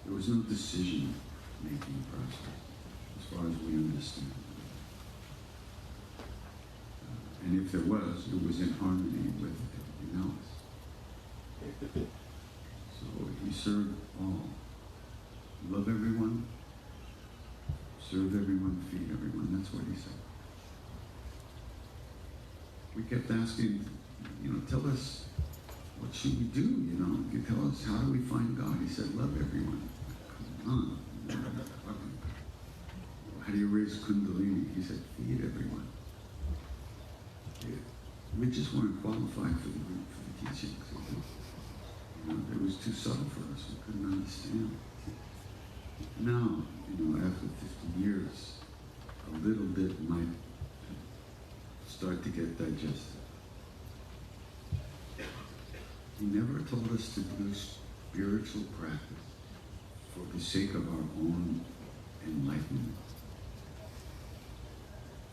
There was no decision-making process, as far as we understand. And if there was, it was in harmony with everything else. So he served all. Love everyone, serve everyone, feed everyone. That's what he said. We kept asking, tell us, what should we do, You tell us, how do we find God? He said, love everyone. Come on. How do you raise Kundalini? He said, feed everyone. We just weren't qualified for the teachings. It was too subtle for us. We couldn't understand. Now, after 50 years, a little bit might start to get digested. He never told us to do spiritual practice for the sake of our own enlightenment.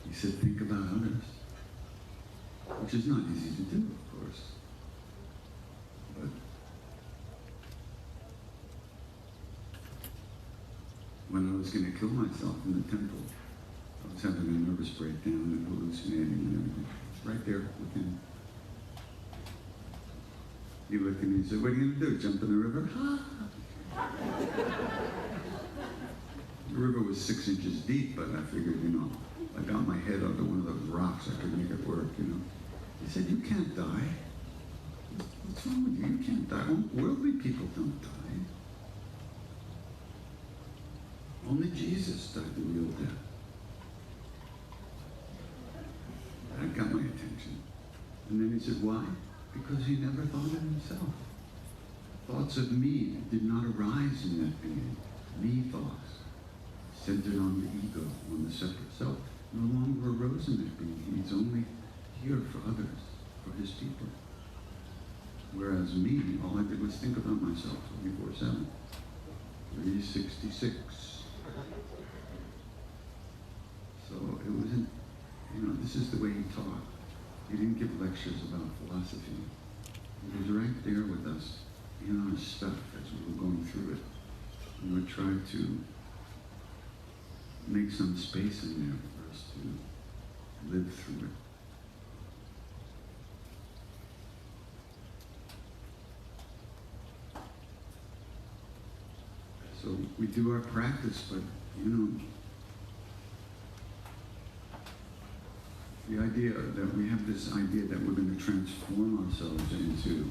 He said, think about others, which is not easy to do, of course. But when I was going to kill myself in the temple, I was having a nervous breakdown and hallucinating and everything. Right there with him. He looked at me and said, what are you going to do, jump in the river? The river was 6 inches deep, but I figured, I got my head under one of those rocks, I could make it work, He said, you can't die. What's wrong with you? You can't die. Worldly people don't die. Only Jesus died the real death. That got my attention. And then he said, why? Because he never thought of himself. Thoughts of me did not arise in that being. Me thoughts, centered on the ego, on the separate self, no longer arose in that being. He's only here for others, for his people. Whereas me, all I did was think about myself 24/7. 366. So it wasn't, this is the way he taught. He didn't give lectures about philosophy. He was right there with us in our stuff as we were going through it. We would try to make some space in there for us to live through it. So we do our practice, but the idea that we have this idea that we're going to transform ourselves into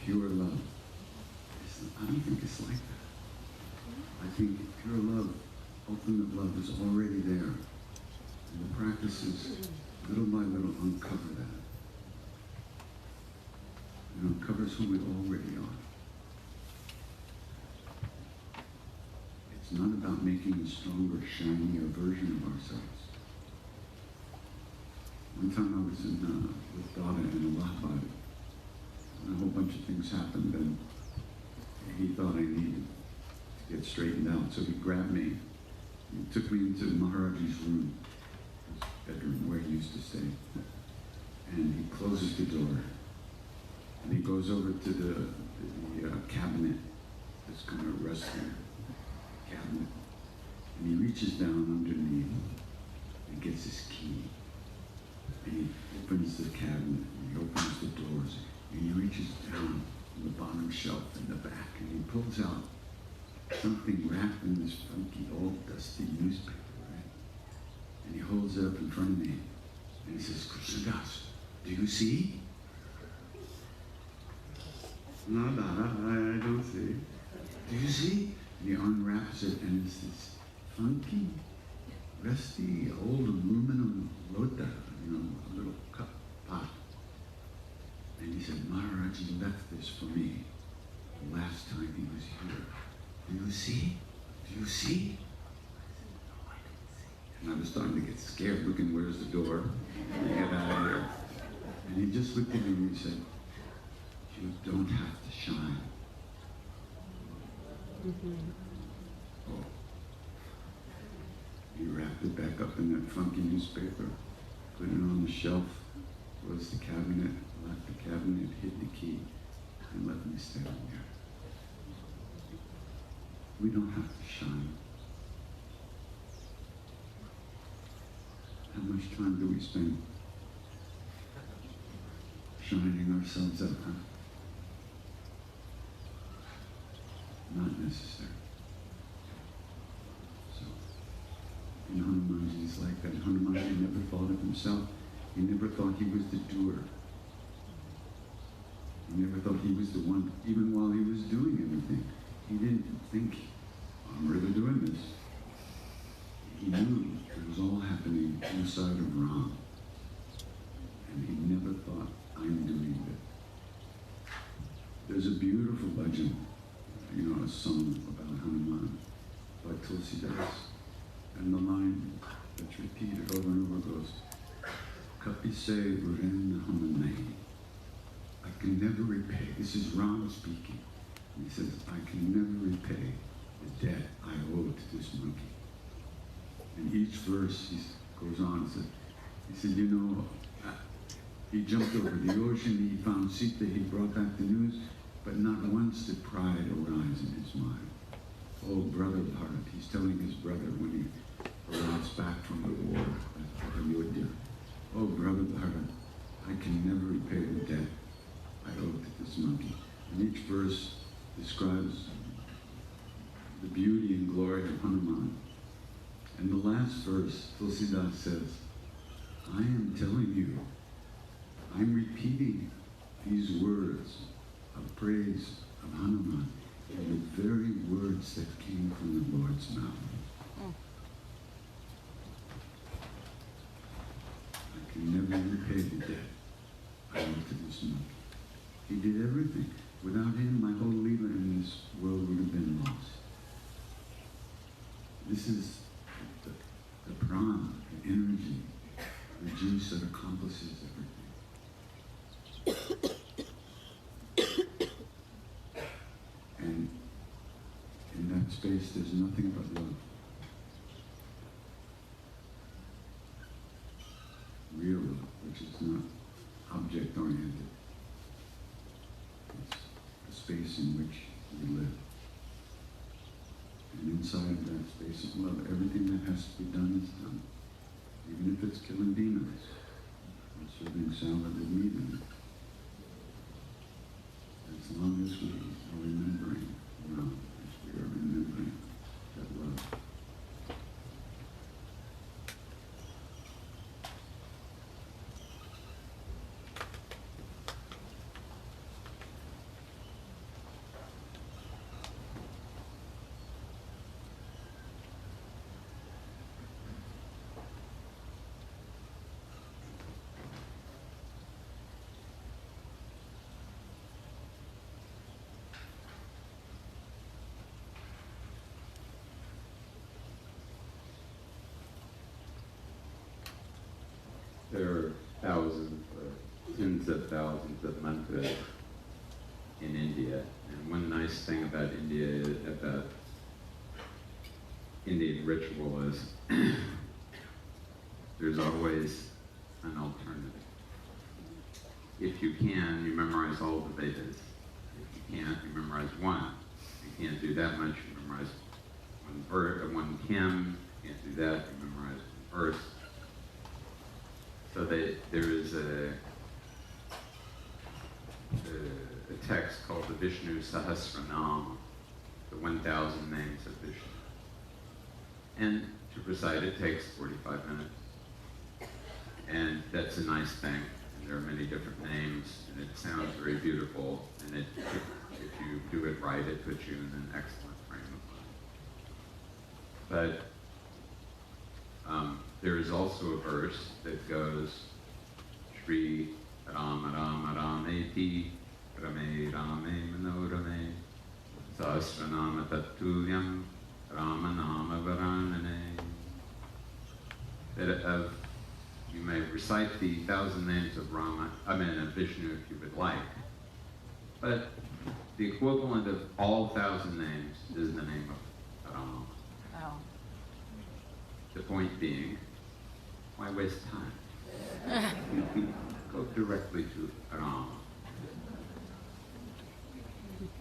pure love, I don't think it's like that. I think pure love, ultimate love is already there. And the practices, little by little, uncover that. It uncovers who we already are. It's not about making a stronger, shinier version of ourselves. One time I was with Dada in Allahabad, and a whole bunch of things happened, and he thought I needed to get straightened out. So he grabbed me, and took me into Maharaj's room, his bedroom where he used to stay. And he closes the door, And he goes over to the cabinet that's kind of resting cabinet. And he reaches down underneath and gets his key. And he opens the cabinet, and he opens the doors, and he reaches down on the bottom shelf in the back, and he pulls out something wrapped in this funky, old, dusty newspaper, right? And he holds it up in front of me, and he says, Krishna Das, do you see? No, I don't see. Do you see? And he unwraps it, and it's this funky, rusty, old aluminum lota, a little cup pot. And he said, Maharaji left this for me the last time he was here. Do you see? Do you see? And I was starting to get scared, looking, where's the door? Get out of here. And he just looked at me and he said, you don't have to shine. Oh. He wrapped it back up in that funky newspaper, put it on the shelf, closed the cabinet, locked the cabinet, hid the key, and left me standing there. We don't have to shine. How much time do we spend shining ourselves up, huh? Not necessary. So, Hanumanji's like that. Hanumanji never thought of himself. He never thought he was the doer. He never thought he was the one, even while he was doing anything. He didn't think, I'm really doing this. He knew it was all happening inside of Ram. And he never thought, I'm doing it. There's a beautiful legend, a song about Hanuman by Tulsidas. And the line that's repeated over and over goes, Kapise Uren Hamanai. I can never repay. This is Ram speaking. And he says, I can never repay the debt I owe to this monkey. And each verse he goes on and says, he said, he jumped over the ocean, he found Sita, he brought back the news, but not once did pride arise in his mind. Oh, brother Bharat, he's telling his brother when he arrives back from the war at Ayodhya, oh, brother Bharat, I can never repay the debt I owe to this monkey. And each verse describes the beauty and glory of Hanuman. And the last verse, Tulsidas says, I am telling you, I'm repeating these words of praise of Hanuman in the very words that came from the Lord's mouth. I can never repay the debt I owe to this monkey. He did everything. Without him, my whole Leela in this world would have been lost. This is the prana, the energy, the juice that accomplishes everything. And in that space, there's nothing but love. Real love, which is not object-oriented. It's the space in which we live. And inside of that space of love, everything that has to be done is done. Even if it's killing demons or serving salad with meat in it. As long as we are remembering love, as we are remembering that love. There are thousands, tens of thousands of mantras in India. And one nice thing about about Indian ritual is there's always an alternative. if you can, you memorize all the Vedas. If you can't, you memorize one. If you can't do that much, you memorize one Kim. You can't do that, you memorize one verse. So there is a text called the Vishnu Sahasranama, the 1,000 names of Vishnu. And to recite it takes 45 minutes. And that's a nice thing. And there are many different names, and it sounds very beautiful. And if you do it right, it puts you in an excellent frame of mind. But there is also a verse that goes, Shri Rama Rama Rameti Rame Rame Manorame Sahasranama Tattuyam Rama Nama Varanane. That you may recite the 1,000 names of of Vishnu if you would like, but the equivalent of all 1,000 names is the name of Rama. Oh. The point being, why waste time? Go directly to Rama.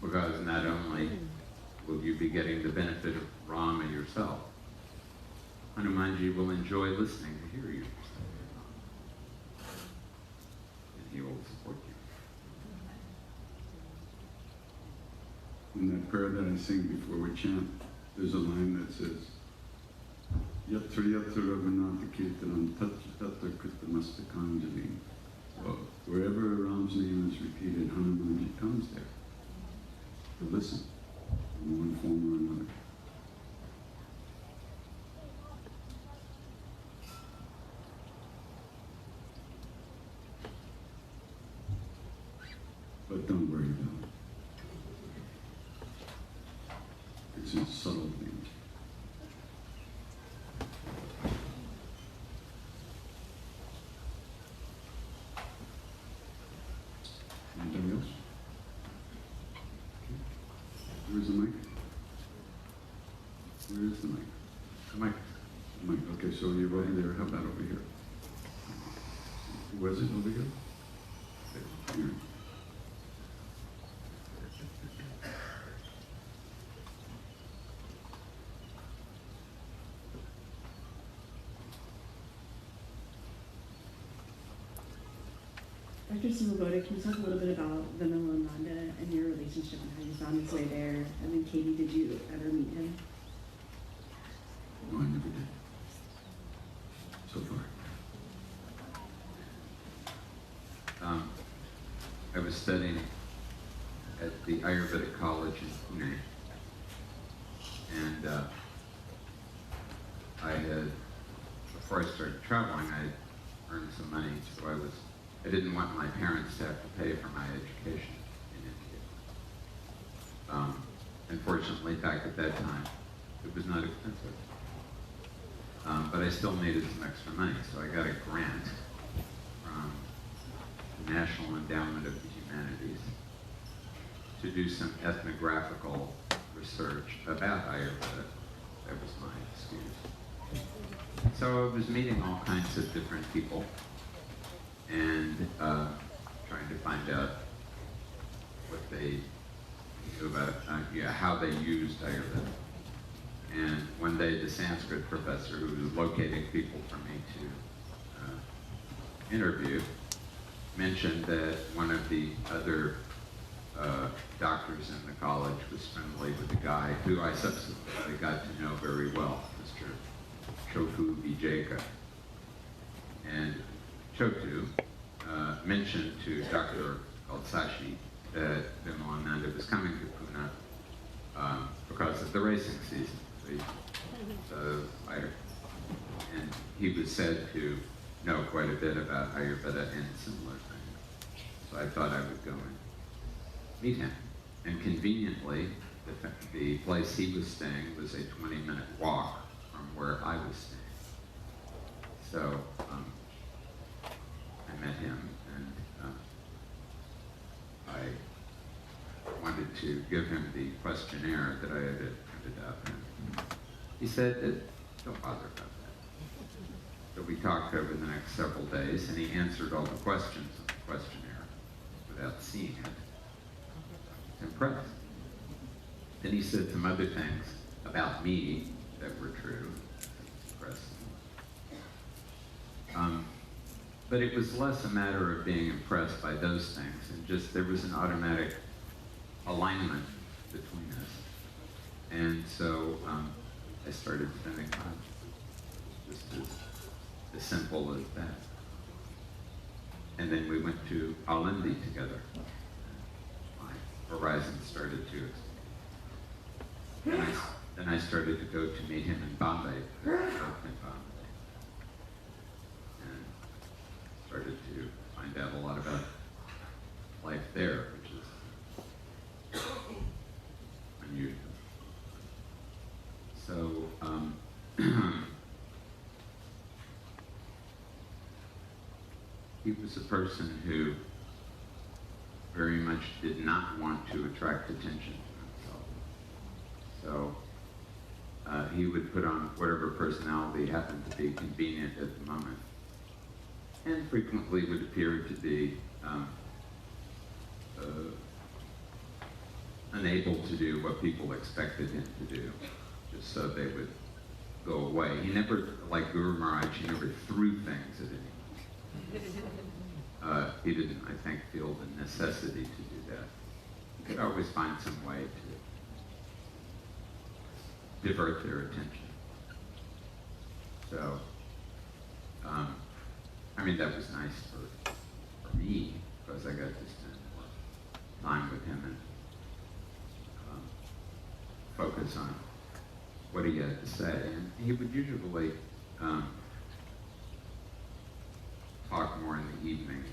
Because not only will you be getting the benefit of Rama yourself, Hanumanji will enjoy listening to hear you recite Rama. And he will support you. In that prayer that I sing before we chant, there's a line that says, Yatra yatra Raghunatha Kirtanam tatra Kritamastakhanjali. Well, wherever Ram's name is repeated, Hanumanji comes there to listen in one form or another. But don't worry about it. It's in subtle things. Anybody else? Okay. Where's the mic? Where is the mic? The mic. The mic. Okay, so you're over there. How about over here? Was it over here? Okay. Here. Dr. Svaboda, can you talk a little bit about Vimalananda and your relationship and how you found his way there? And then Katie, did you ever meet him? No, I never did. So far. I was studying at the Ayurvedic College in Pune, and I had, before I started traveling, I earned some money, so I didn't want my parents to have to pay for my education in India. Unfortunately, back at that time, it was not expensive. But I still needed some extra money, so I got a grant from the National Endowment of the Humanities to do some ethnographical research about Ayurveda. That was my excuse. So I was meeting all kinds of different people and trying to find out what they knew about how they used Ayurveda. And one day the Sanskrit professor, who was locating people for me to interview, mentioned that one of the other doctors in the college was friendly with a guy who I subsequently got to know very well, Mr. Chotu Vijayaka. And Chotu mentioned to Dr. Sashi that Vimalananda was coming to Pune because of the racing season. So and he was said to know quite a bit about Ayurveda and similar things. So I thought I would go and meet him. And conveniently, the place he was staying was a 20-minute walk from where I was staying. So I met him, and I wanted to give him the questionnaire that I had printed up. And he said, don't bother about that. So we talked over the next several days, and he answered all the questions in the questionnaire. without seeing it. Impressed. Then he said some other things about me that were true. Impressed. But it was less a matter of being impressed by those things, and just there was an automatic alignment between us. And so I started spending time, just as simple as that. And then we went to Alindi together. My horizon started to expand. Then I started to go to meet him in Bombay, in Bombay, and started to find out a lot about life there, which is unusual. So, he was a person who very much did not want to attract attention to himself. So, he would put on whatever personality happened to be convenient at the moment, and frequently would appear to be unable to do what people expected him to do, just so they would go away. He never, like Guru Maharaj, he never threw things at anyone. He didn't, I think, feel the necessity to do that. He could always find some way to divert their attention. So, I mean, that was nice for me, because I got to spend more time with him and focus on what he had to say. And he would usually talk more in the evening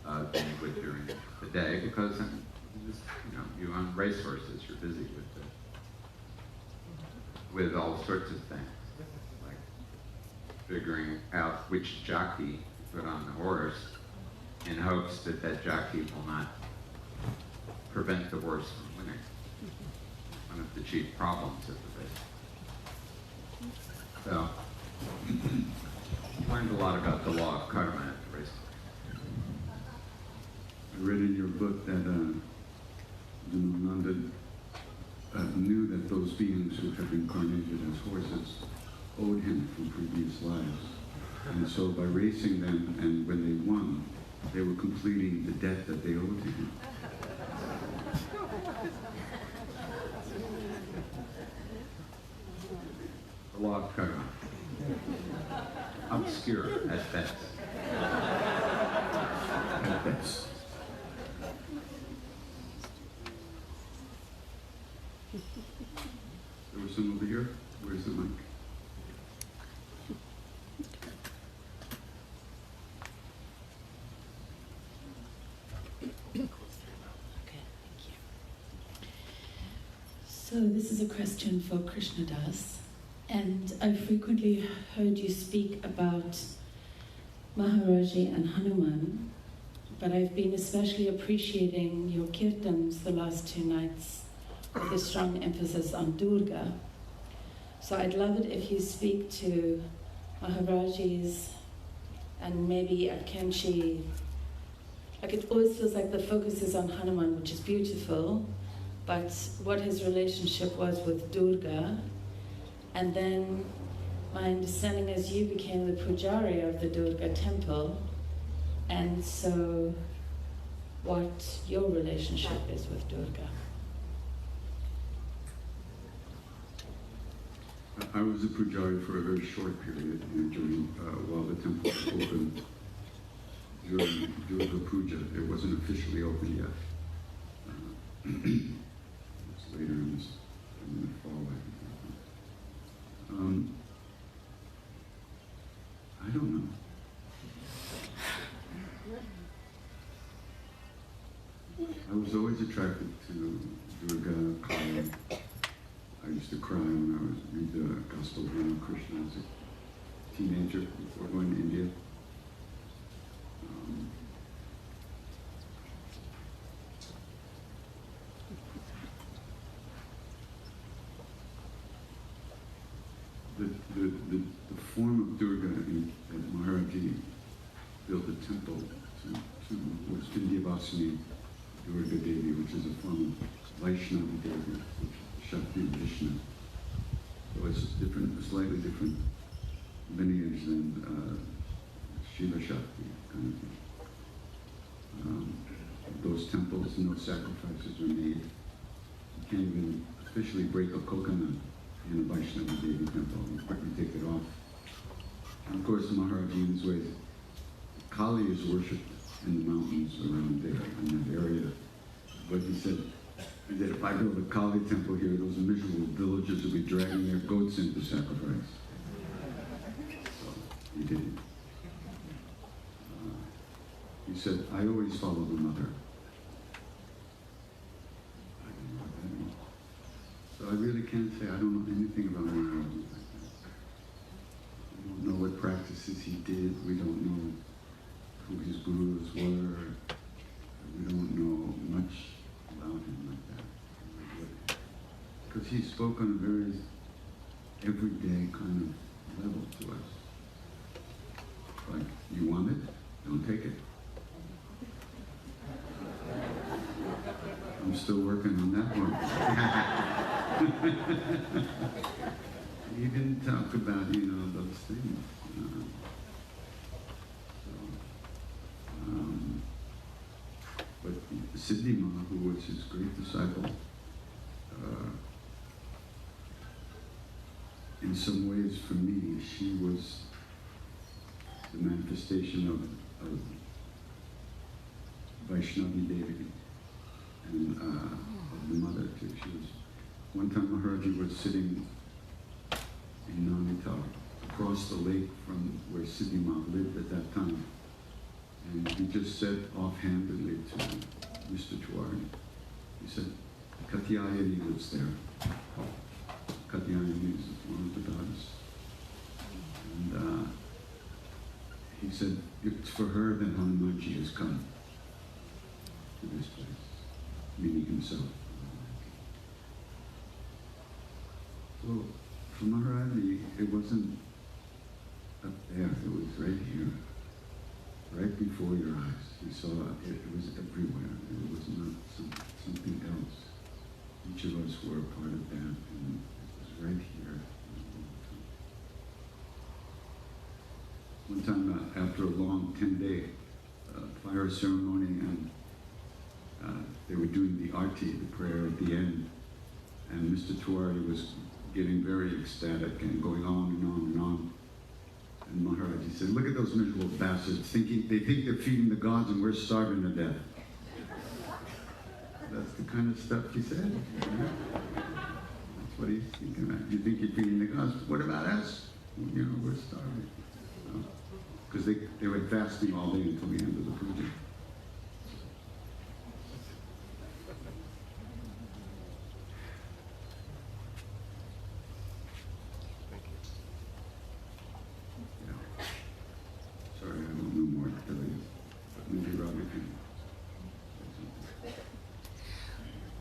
than he would during the day, because you own racehorses, you're busy with all sorts of things, like figuring out which jockey to put on the horse in hopes that that jockey will not prevent the horse from winning. One of the chief problems of the race. So, learned a lot about the law of karma at the race. I read in your book that Nanda knew that those beings who have incarnated as horses owed him from previous lives. And so by racing them, and when they won, they were completing the debt that they owed to him. The law of karma. Obscure at best. At best. There was some over here. Where's the mic? So this is a question for Krishna Das, and I frequently heard you speak about Maharaji and Hanuman, but I've been especially appreciating your kirtans the last 2 nights with a strong emphasis on Durga. So I'd love it if you speak to Maharaji's and maybe Akanshi. Like, it always feels like the focus is on Hanuman, which is beautiful, but what his relationship was with Durga. And then my understanding is you became the pujari of the Durga temple, and so what your relationship is with Durga. I was a pujari for a very short period during while the temple was open during Durga Puja. It wasn't officially open yet. It was later in the fall, I think. I don't know. I was always attracted to Durga, Kali. I used to cry when I was read the Gospel hymn of Krishna as a teenager before going to India. The form of Durga that Maharaji built a temple was Vindhyavasini Durga Devi, which is a form of Vaishnavi Devi, which is Shakti Vishnu. So it's different, slightly different lineage than Shiva Shakti kind of thing. Those temples, no sacrifices are made. You can't even officially break a coconut in a Vaishnava Devi temple. You quickly take it off. And of course, Maharaji in his way, Kali is worshipped in the mountains around there, in that area. But he said that if I build a Kali temple here, those miserable villagers will be dragging their goats in to sacrifice. So he did it. He said, I always follow the mother. I don't know what that means. So I really can't say I don't know anything about Maharaji. We don't know what practices he did. We don't know who his gurus were. We don't know much about him like that. Because he spoke on a very everyday kind of level to us. Like, you want it? Don't take it. I'm still working on that one. He didn't talk about, those things. But Siddhima, who was his great disciple, in some ways for me, she was the manifestation of Vaishnavi Devi and of the mother too. She was, one time Maharaji was sitting in Nainital, across the lake from where Siddhima lived at that time. And he just said offhandedly to Mr. Tiwari, he said, Katyayani lives there. Katyayani is one of the goddess. And he said, it's for her that Hanumanji has come to this place, meaning himself. So for Maharaji, it wasn't up there, it was right here. Right before your eyes. You saw it, it was everywhere. It was not something else. Each of us were a part of that, and it was right here. One time after a long 10-day fire ceremony, and they were doing the arti, the prayer at the end, and Mr. Tiwari was getting very ecstatic and going on and on and on. And Maharaji said, look at those miserable bastards, they think they're feeding the gods and we're starving to death. That's the kind of stuff he said. That's what he's thinking about. You think you're feeding the gods, what about us? We're starving. Because they were fasting all day until the end of the puja. Sorry, I don't know more to tell you, but maybe Robbie can say something.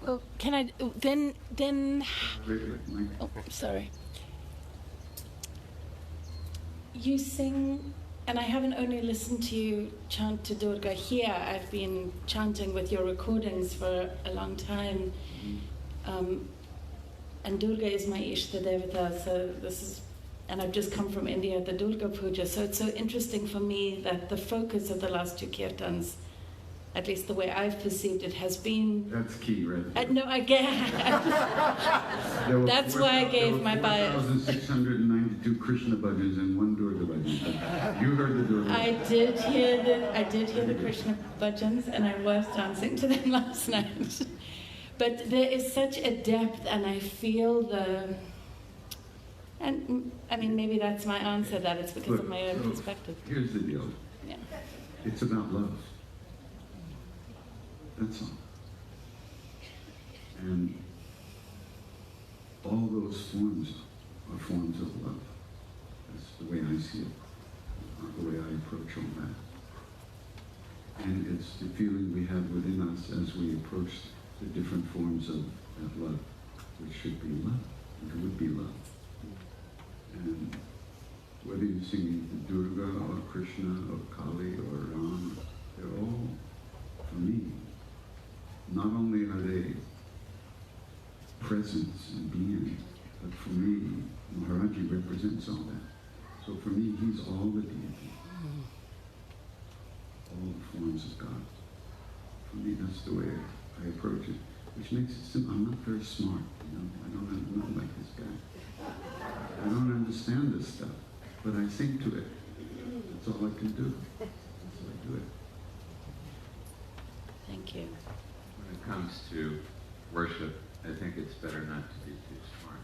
Well, can I then? Wait, Mike. Oh, sorry. You sing, and I haven't only listened to you chant to Durga here. I've been chanting with your recordings for a long time, and Durga is my Ishta Devata. So this is. And I've just come from India at the Durga Puja, so it's so interesting for me that the focus of the last two kirtans, at least the way I've perceived it, has been... That's key, right? No, I get That's why I gave my bias. 4,692 Krishna bhajans and one Durga bhajan. You heard the Durga. I did hear the Krishna bhajans, and I was dancing to them last night. But there is such a depth, and I feel the... And I mean, maybe that's my answer, that it's because of my own perspective. Here's the deal. Yeah. It's about love. That's all. And all those forms are forms of love. That's the way I see it, the way I approach all that. And it's the feeling we have within us as we approach the different forms of that love, which should be love, which would be love. And whether you're singing Durga or Krishna or Kali or Ram, they're all, for me, not only are they presence and being, but for me, Maharaji represents all that. So for me, he's all the deity, all the forms of God. For me, that's the way I approach it, which makes it simple. I'm not very smart, you know. I'm not like this guy. I don't understand this stuff, but I sing to it. That's all I can do. That's how I do it. Thank you. When it comes to worship, I think it's better not to be too smart.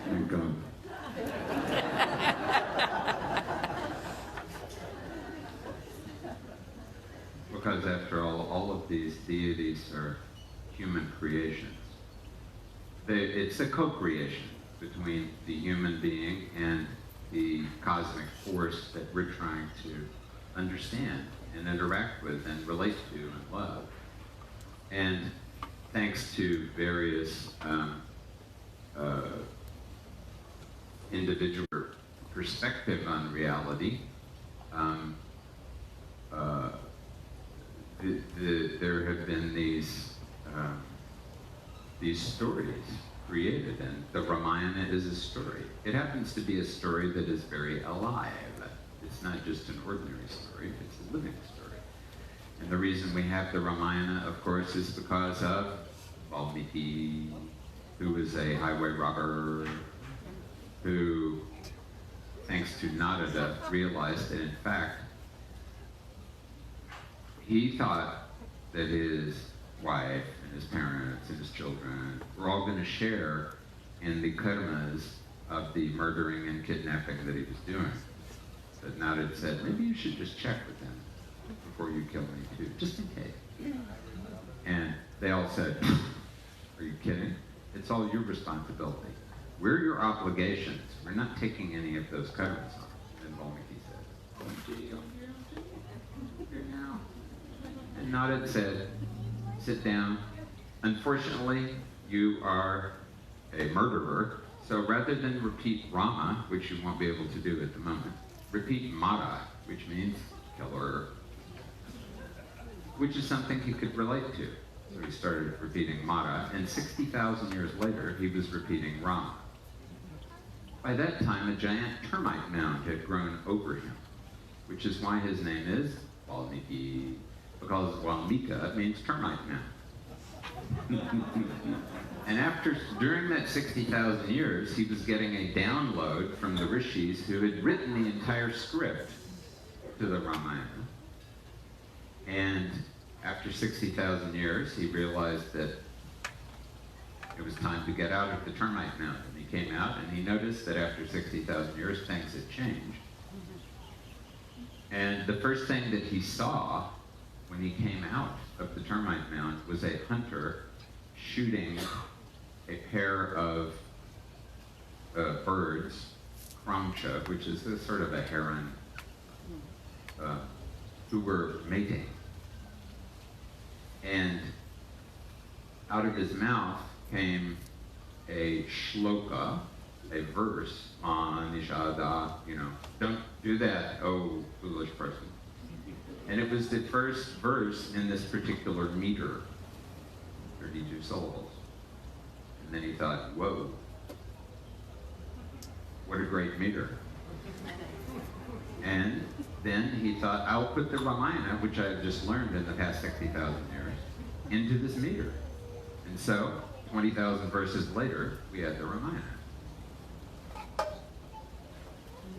Thank God. Because after all of these deities are human creations. It's a co-creation between the human being and the cosmic force that we're trying to understand and interact with and relate to and love. And thanks to various individual perspective on reality, there have been these stories created, and the Ramayana is a story. It happens to be a story that is very alive. It's not just an ordinary story, it's a living story. And the reason we have the Ramayana, of course, is because of Valmiki, who was a highway robber, who, thanks to Narada, realized that in fact, he thought that his wife and his parents and his children were all going to share in the karmas of the murdering and kidnapping that he was doing. But Narada said, maybe you should just check with them before you kill me too, just in case. And they all said, are you kidding? It's all your responsibility. We're your obligations. We're not taking any of those karmas on. And Valmiki said, oh gee, here now. And Narada said, sit down. Unfortunately, you are a murderer, so rather than repeat Rama, which you won't be able to do at the moment, repeat Mara, which means killer, which is something he could relate to. So he started repeating Mara, and 60,000 years later, he was repeating Rama. By that time, a giant termite mound had grown over him, which is why his name is Valmiki, because Valmika means termite mound. And during that 60,000 years, he was getting a download from the rishis who had written the entire script to the Ramayana. And after 60,000 years, he realized that it was time to get out of the termite mound. And he came out and he noticed that after 60,000 years, things had changed. And the first thing that he saw when he came out of the termite mound was a hunter shooting a pair of birds, kramcha, which is a sort of a heron, who were mating. And out of his mouth came a shloka, a verse on Nishada, don't do that, oh foolish person. And it was the first verse in this particular meter, 32 syllables. And then he thought, whoa, what a great meter. And then he thought, I'll put the Ramayana, which I've just learned in the past 60,000 years, into this meter. And so, 20,000 verses later, we had the Ramayana.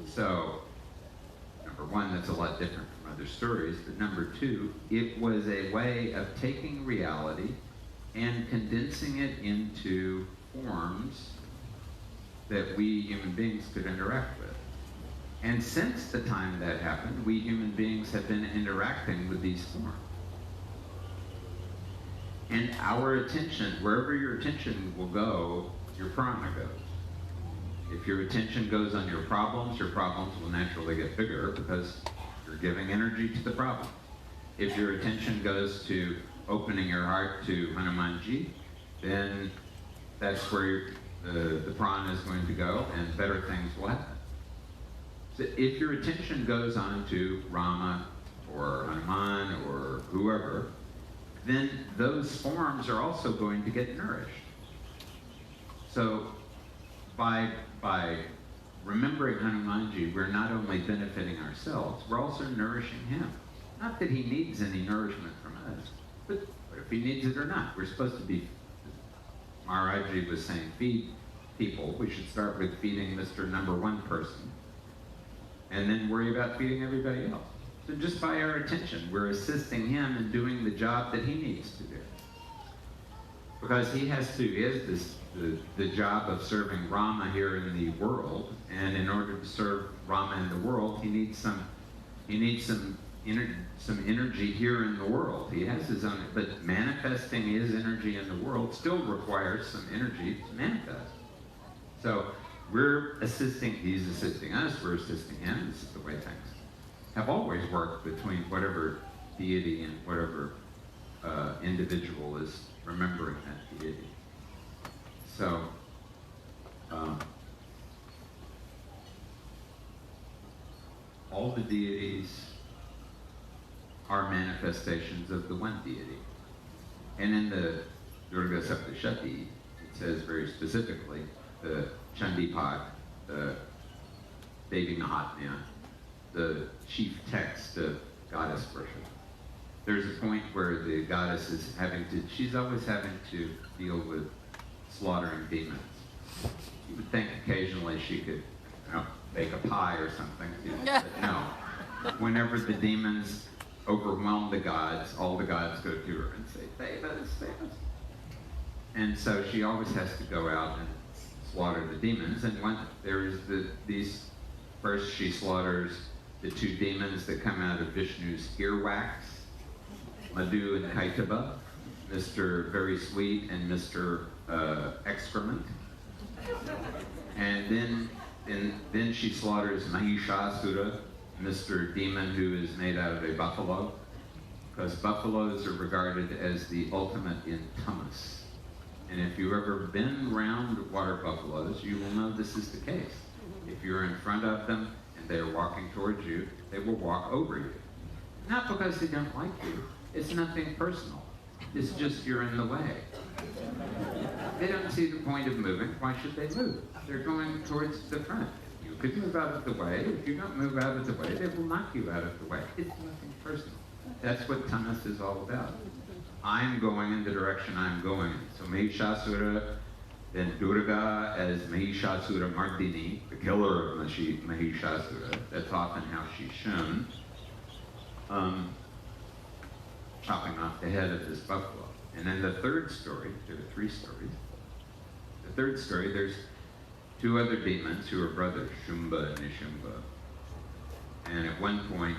So, number one, that's a lot different from other stories, but number two, it was a way of taking reality and condensing it into forms that we human beings could interact with. And since the time that happened, we human beings have been interacting with these forms. And our attention, wherever your attention will go, your prana goes. If your attention goes on your problems will naturally get bigger because you're giving energy to the problem. If your attention goes to opening your heart to Hanumanji, then that's where the prana is going to go and better things will happen. So if your attention goes on to Rama, or Hanuman or whoever, then those forms are also going to get nourished. So by remembering Hanumanji, we're not only benefiting ourselves, we're also nourishing him. Not that he needs any nourishment from us, but if he needs it or not. We're supposed to be, Maharajji was saying, feed people. We should start with feeding Mr. Number One person, and then worry about feeding everybody else. So just by our attention, we're assisting him in doing the job that he needs to do. Because he has the job of serving Rama here in the world, and in order to serve Rama in the world, he needs some energy here in the world. He has his own, but manifesting his energy in the world still requires some energy to manifest. So we're assisting, he's assisting us, we're assisting him. This is the way things have always worked between whatever deity and whatever individual is remembering that deity. So, all the deities are manifestations of the one deity. And in the Durga Saptashati, it says very specifically, the Chandipak, the Devi Mahatmya, the chief text of goddess worship. There's a point where the goddess is she's always having to deal with slaughtering demons. You would think occasionally she could, bake a pie or something, but no. Whenever the demons overwhelm the gods, all the gods go to her and say, save us, save us. And so she always has to go out and slaughter the demons. And first she slaughters the two demons that come out of Vishnu's earwax, Madhu and Kaitaba, Mr. Very Sweet and Mr. Excrement. And then she slaughters Mahishasura, Mr. Demon who is made out of a buffalo, because buffaloes are regarded as the ultimate in tamas. And if you've ever been around water buffaloes, you will know this is the case. If you're in front of them and they're walking towards you, they will walk over you. Not because they don't like you. It's nothing personal. It's just you're in the way. They don't see the point of moving. Why should they move? They're going towards the front. You could move out of the way. If you don't move out of the way, they will knock you out of the way. It's nothing personal. That's what tamas is all about. I'm going in the direction I'm going in. So Mahishasura, then Durga as Mahishasura Mardini, the killer of Mahishasura. That's often how she's shown. Chopping off the head of this buffalo. And then the third story, there are three stories. The third story, there's two other demons who are brothers, Shumba and Nishumba. And at one point,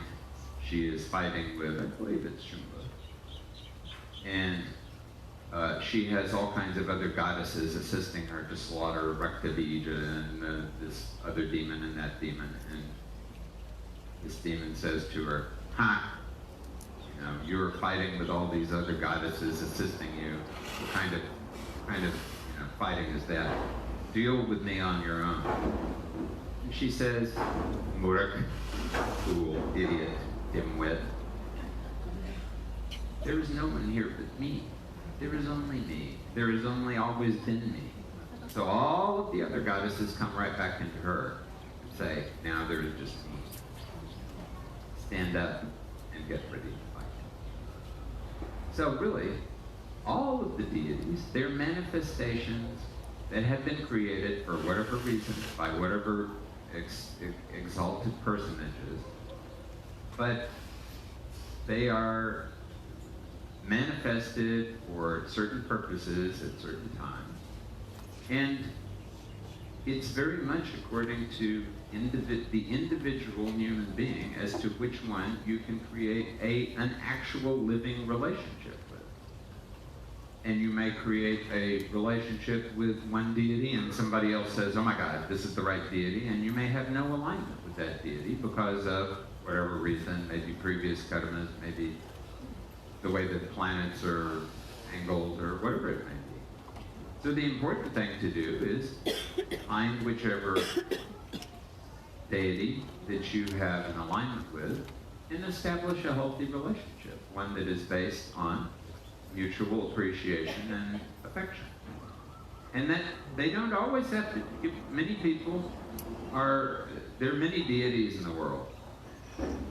she is fighting with, I believe it's Shumba. And she has all kinds of other goddesses assisting her to slaughter Raktavija and this other demon and that demon. And this demon says to her, "Ha! You're fighting with all these other goddesses assisting you. What kind of fighting is that? Deal with me on your own." And she says, "Murak, fool, idiot, dimwit. There is no one here but me. There is only me. There has only always been me." So all of the other goddesses come right back into her and say, "Now there is just me. Stand up and get ready to fight." So really, all of the deities, they're manifestations that have been created for whatever reason, by whatever exalted personages, but they are manifested for certain purposes at certain times. And it's very much according to the individual human being as to which one you can create an actual living relationship with. And you may create a relationship with one deity and somebody else says, "Oh my God, this is the right deity," and you may have no alignment with that deity because of whatever reason, maybe previous karmas, maybe the way that the planets are angled or whatever it may be. So the important thing to do is find whichever deity that you have an alignment with and establish a healthy relationship, one that is based on mutual appreciation and affection. And that they don't always have to, many people there are many deities in the world.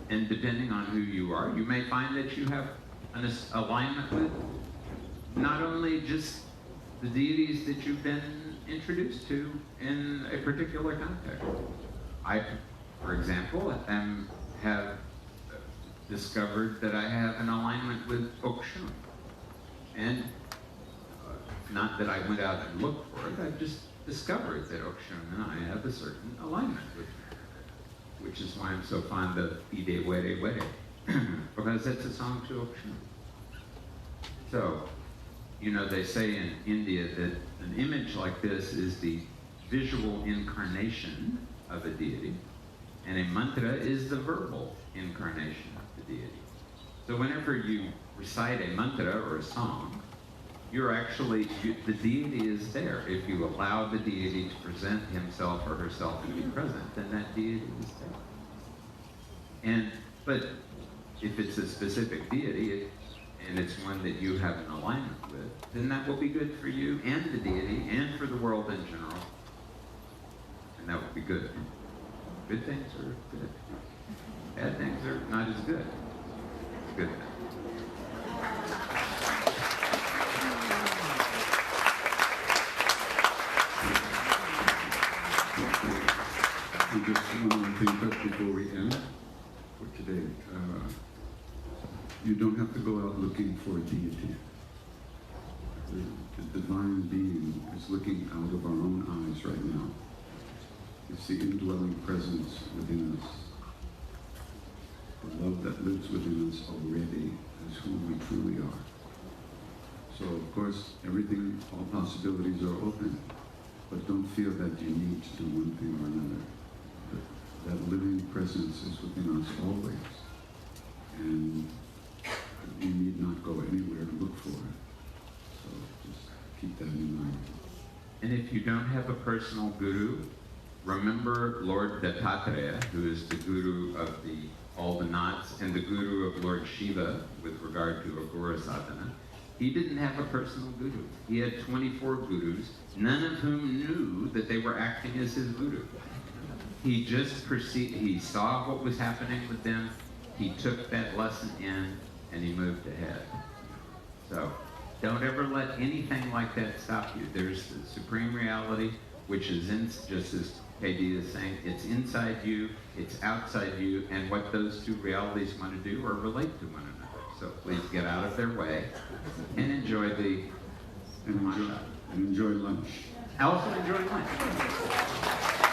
And depending on who you are, you may find that you have an alignment with not only just the deities that you've been introduced to in a particular context. I, for example, have discovered that I have an alignment with Okshun. And not that I went out and looked for it, I just discovered that Okshun and I have a certain alignment with it, which is why I'm so fond of Ide Were Were, because it's a song to Okshun. So, you know, they say in India that an image like this is the visual incarnation of a deity, and a mantra is the verbal incarnation of the deity. So whenever you recite a mantra or a song, the deity is there. If you allow the deity to present himself or herself and be present, then that deity is there. But if it's a specific deity, and it's one that you have an alignment with, then that will be good for you and the deity and for the world in general. And that will be good. Good things are good. Bad things are not as good. Good things. Just one more thing first before we end for today. You don't have to go out looking for a deity. The divine being is looking out of our own eyes right now. It's the indwelling presence within us. The love that lives within us already is who we truly are. So, of course, everything, all possibilities are open, but don't feel that you need to do one thing or another. That living presence is within us always. And you need not go anywhere to look for it. So just keep that in mind. And if you don't have a personal guru, remember Lord Dattatreya, who is the guru of all the knots, and the guru of Lord Shiva with regard to Aghori sadhana. He didn't have a personal guru. He had 24 gurus, none of whom knew that they were acting as his guru. He just he saw what was happening with them, he took that lesson in, and he moved ahead. So, don't ever let anything like that stop you. There's the supreme reality, which is just as KD is saying, it's inside you, it's outside you, and what those two realities want to do are relate to one another. So please get out of their way and enjoy enjoy lunch. Also enjoy lunch.